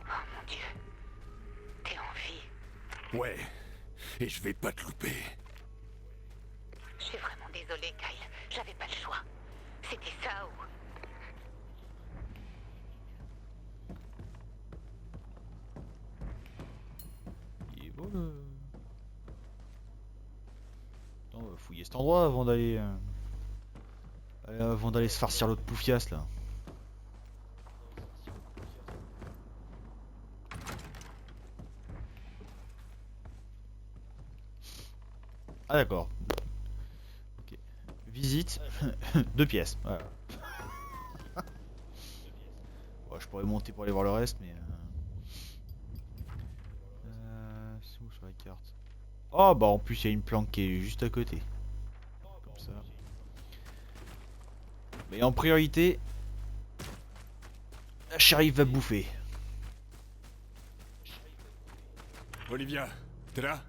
Oh mon Dieu. T'es en vie. Ouais. Et je vais pas te louper. Je suis vraiment désolée, Kyle. J'avais pas le choix. C'était ça ou... Il est beau le... On va fouiller cet endroit avant d'aller... avant d'aller se farcir l'autre poufias là. Ah d'accord. Ok. Visite. 2 pièces. Voilà. Bon, je pourrais monter pour aller voir le reste mais... c'est où sur la carte? Oh bah en plus il y a une planque qui est juste à côté. Comme ça. Mais en priorité, la shérif va bouffer. Olivia, t'es là?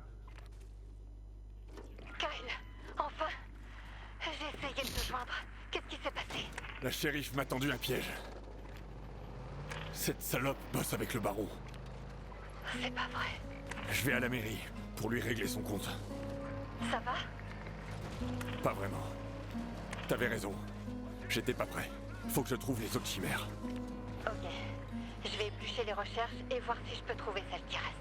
Kyle, enfin. J'ai essayé de te joindre. Qu'est-ce qui s'est passé? La shérif m'a tendu un piège. Cette salope bosse avec le baron. C'est pas vrai. Je vais à la mairie pour lui régler son compte. Ça va? Pas vraiment. T'avais raison. J'étais pas prêt. Faut que je trouve les autres chimères. Ok. Je vais éplucher les recherches et voir si je peux trouver celle qui reste.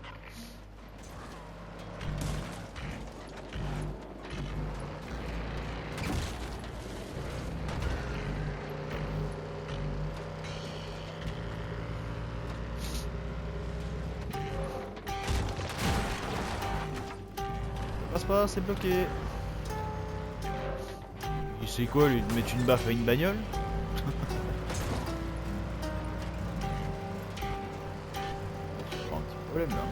Ça passe pas, c'est bloqué. Il sait quoi lui, de mettre une baffe à une bagnole? C'est pas un petit problème là.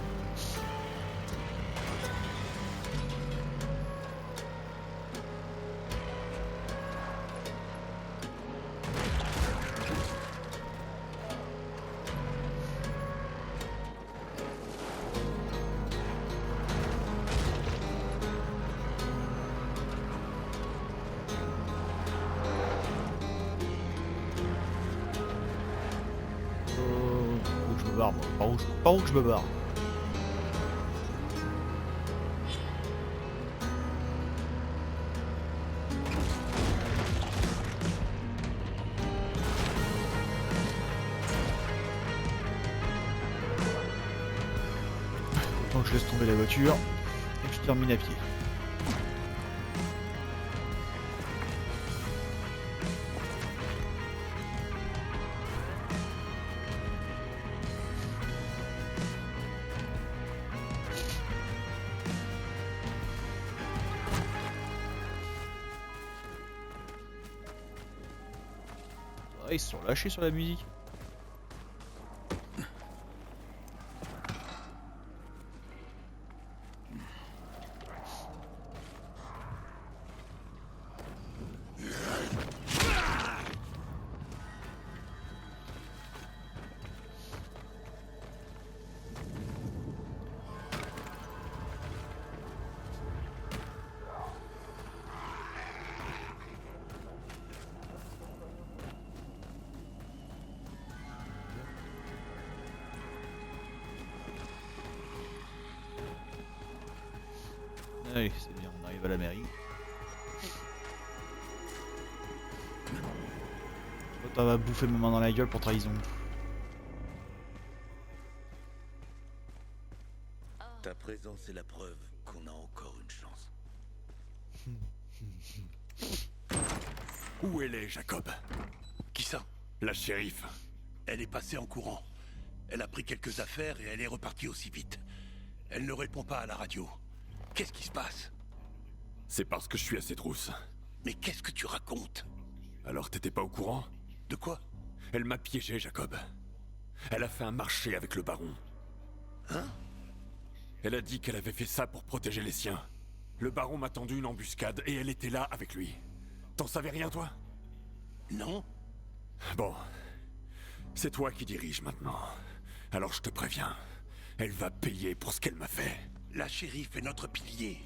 Où que je me barre moi. Par où que je me barre? Autant que je laisse tomber la voiture et que je termine à pied. Ah, ils se sont lâchés sur la musique. Allez, c'est bien, on arrive à la mairie. L'autre va bouffer mes mains dans la gueule pour trahison. Ta présence est la preuve qu'on a encore une chance. Où elle est, Jacob? Qui ça? La shérif. Elle est passée en courant. Elle a pris quelques affaires et elle est repartie aussi vite. Elle ne répond pas à la radio. Qu'est-ce qui se passe? C'est parce que je suis à ses trousses. Mais qu'est-ce que tu racontes? Alors t'étais pas au courant? De quoi? Elle m'a piégé, Jacob. Elle a fait un marché avec le baron. Hein? Elle a dit qu'elle avait fait ça pour protéger les siens. Le baron m'a tendu une embuscade et elle était là avec lui. T'en savais rien, toi? Non. Bon. C'est toi qui dirige maintenant. Alors je te préviens. Elle va payer pour ce qu'elle m'a fait. La shérif est notre pilier.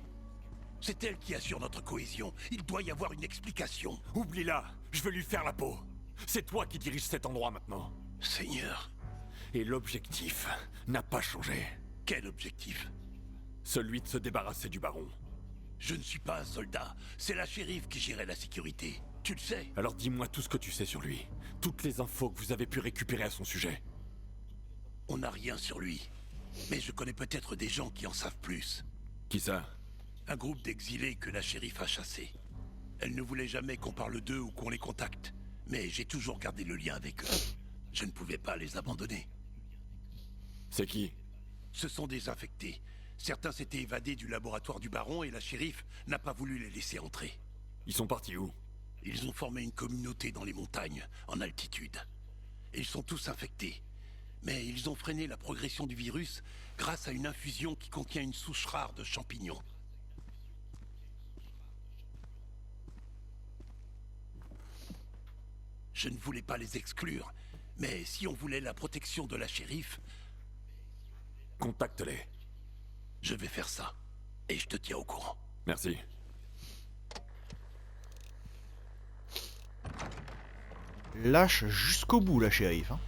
C'est elle qui assure notre cohésion. Il doit y avoir une explication. Oublie-la. Je veux lui faire la peau. C'est toi qui dirige cet endroit maintenant. Seigneur. Et l'objectif n'a pas changé. Quel objectif? Celui de se débarrasser du baron. Je ne suis pas un soldat. C'est la shérif qui gérait la sécurité. Tu le sais. Alors dis-moi tout ce que tu sais sur lui. Toutes les infos que vous avez pu récupérer à son sujet. On n'a rien sur lui. Mais je connais peut-être des gens qui en savent plus. Qui ça? Un groupe d'exilés que la shérif a chassés. Elle ne voulait jamais qu'on parle d'eux ou qu'on les contacte. Mais j'ai toujours gardé le lien avec eux. Je ne pouvais pas les abandonner. C'est qui? Ce sont des infectés. Certains s'étaient évadés du laboratoire du baron et la shérif n'a pas voulu les laisser entrer. Ils sont partis où? Ils ont formé une communauté dans les montagnes, en altitude. Et ils sont tous infectés. Mais ils ont freiné la progression du virus grâce à une infusion qui contient une souche rare de champignons. Je ne voulais pas les exclure, mais si on voulait la protection de la shérif... Contacte-les. Je vais faire ça, et je te tiens au courant. Merci. Lâche jusqu'au bout, la shérif. Hein.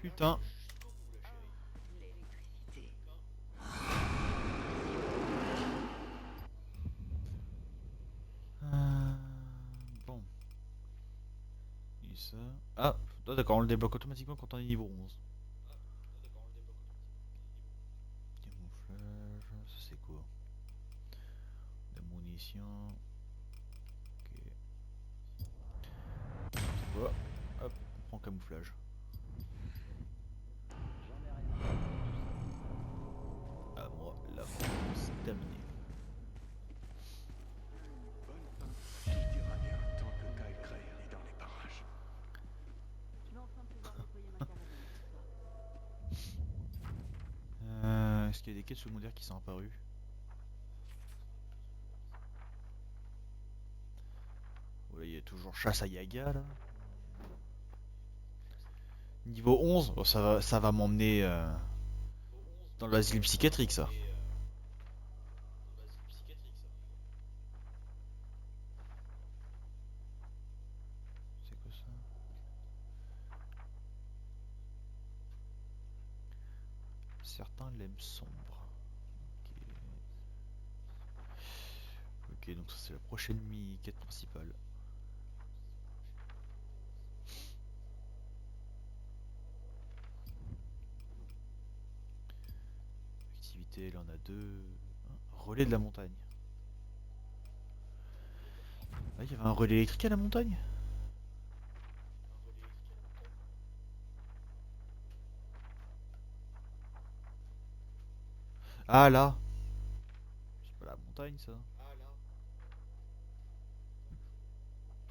Putain. Bon. Et ça... Ah, d'accord, on le débloque automatiquement quand on est niveau 11. Camouflage, ça c'est quoi? Des munitions. Ok. C'est quoi? Hop, on prend camouflage. Ah, moi, la France, c'est terminé. Tout ira bien tant que Kyle Cray est dans les parages. Est-ce qu'il y a des quêtes secondaires qui sont apparues? Voilà, il y a toujours chasse à Yaga là. Niveau 11, oh, ça va m'emmener dans l'asile psychiatrique ça. C'est quoi ça? Certains l'aiment sombre. Ok, donc ça c'est la prochaine quête principale. Activité, là on a deux. Relais de la montagne. Ah, il y avait un relais électrique à la montagne? Ah là! C'est pas la montagne ça?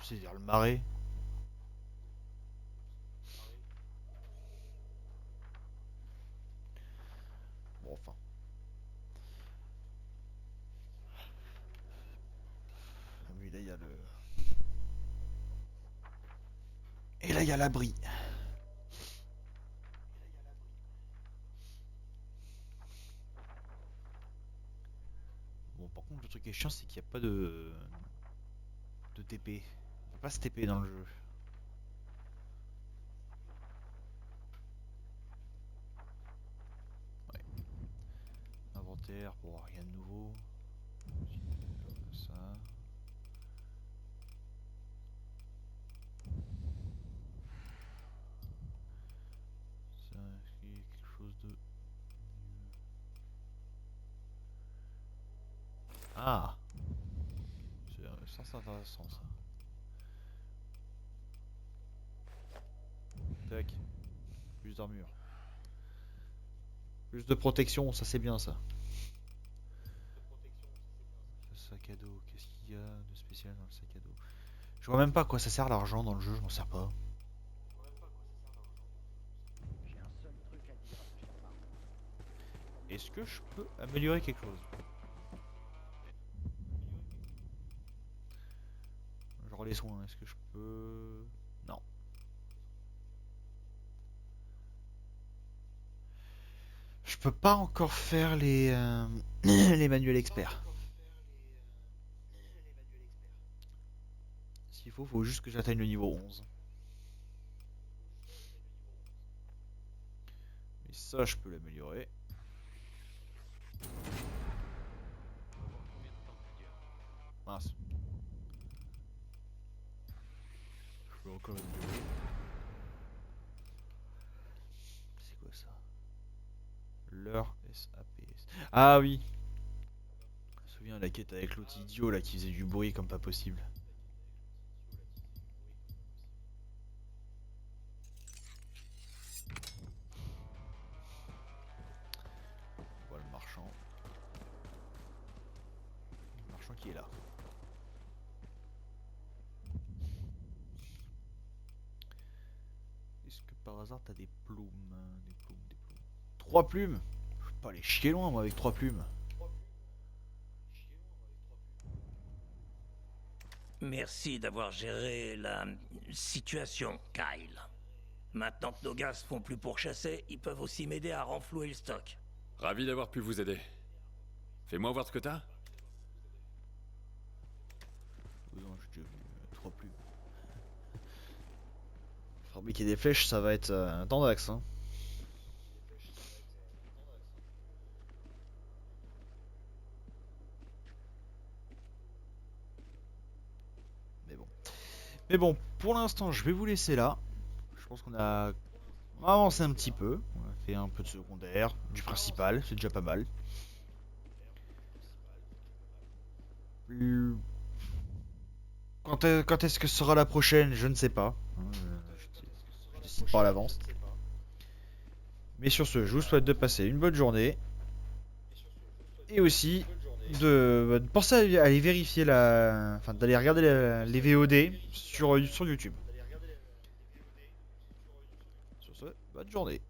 C'est vers le marais. Bon, enfin. Ah oui, là il y a le. Et là il y a l'abri. Bon, par contre, le truc qui est chiant, c'est qu'il n'y a pas de TP. On peut pas se TP dans le jeu. Ouais. Inventaire, bon, rien de nouveau. Ça. Ça, est-ce qu'il y a quelque chose de. Ah! C'est intéressant ça. Tac. Plus d'armure. Plus de protection, ça c'est bien ça. Le sac à dos, qu'est-ce qu'il y a de spécial dans le sac à dos? Je vois même pas à quoi ça sert l'argent dans le jeu, je m'en sers pas. Est-ce que je peux améliorer quelque chose? Genre les soins, est-ce que je peux... Non. Je peux pas encore faire les, les manuels experts. S'il faut juste que j'atteigne le niveau 11. Mais ça, je peux l'améliorer. Mince. Je peux encore améliorer. C'est quoi ça? L'heure SAPS. Ah oui. Je me souviens de la quête avec l'autre idiot là qui faisait du bruit comme pas possible. Voilà le marchand. Le marchand qui est là. Est-ce que par hasard t'as des plumes? Des plumes, des plumes. 3 plumes? Je peux pas aller chier loin moi avec 3 plumes. Merci d'avoir géré la situation, Kyle. Maintenant que nos gars se font plus pourchasser, ils peuvent aussi m'aider à renflouer le stock. Ravi d'avoir pu vous aider. Fais-moi voir ce que t'as. Non, j'ai déjà vu 3 plumes. Fabriquer des flèches, ça va être un temps d'axe. Hein. Mais bon, pour l'instant, je vais vous laisser là. Je pense qu'on a avancé un petit peu. On a fait un peu de secondaire, du principal, c'est déjà pas mal. Quand est-ce que sera la prochaine, je ne sais pas. Je décide pas à l'avance. Mais sur ce, je vous souhaite de passer une bonne journée. Et aussi de penser à aller vérifier enfin d'aller regarder les VOD sur YouTube. Sur ce, bonne journée.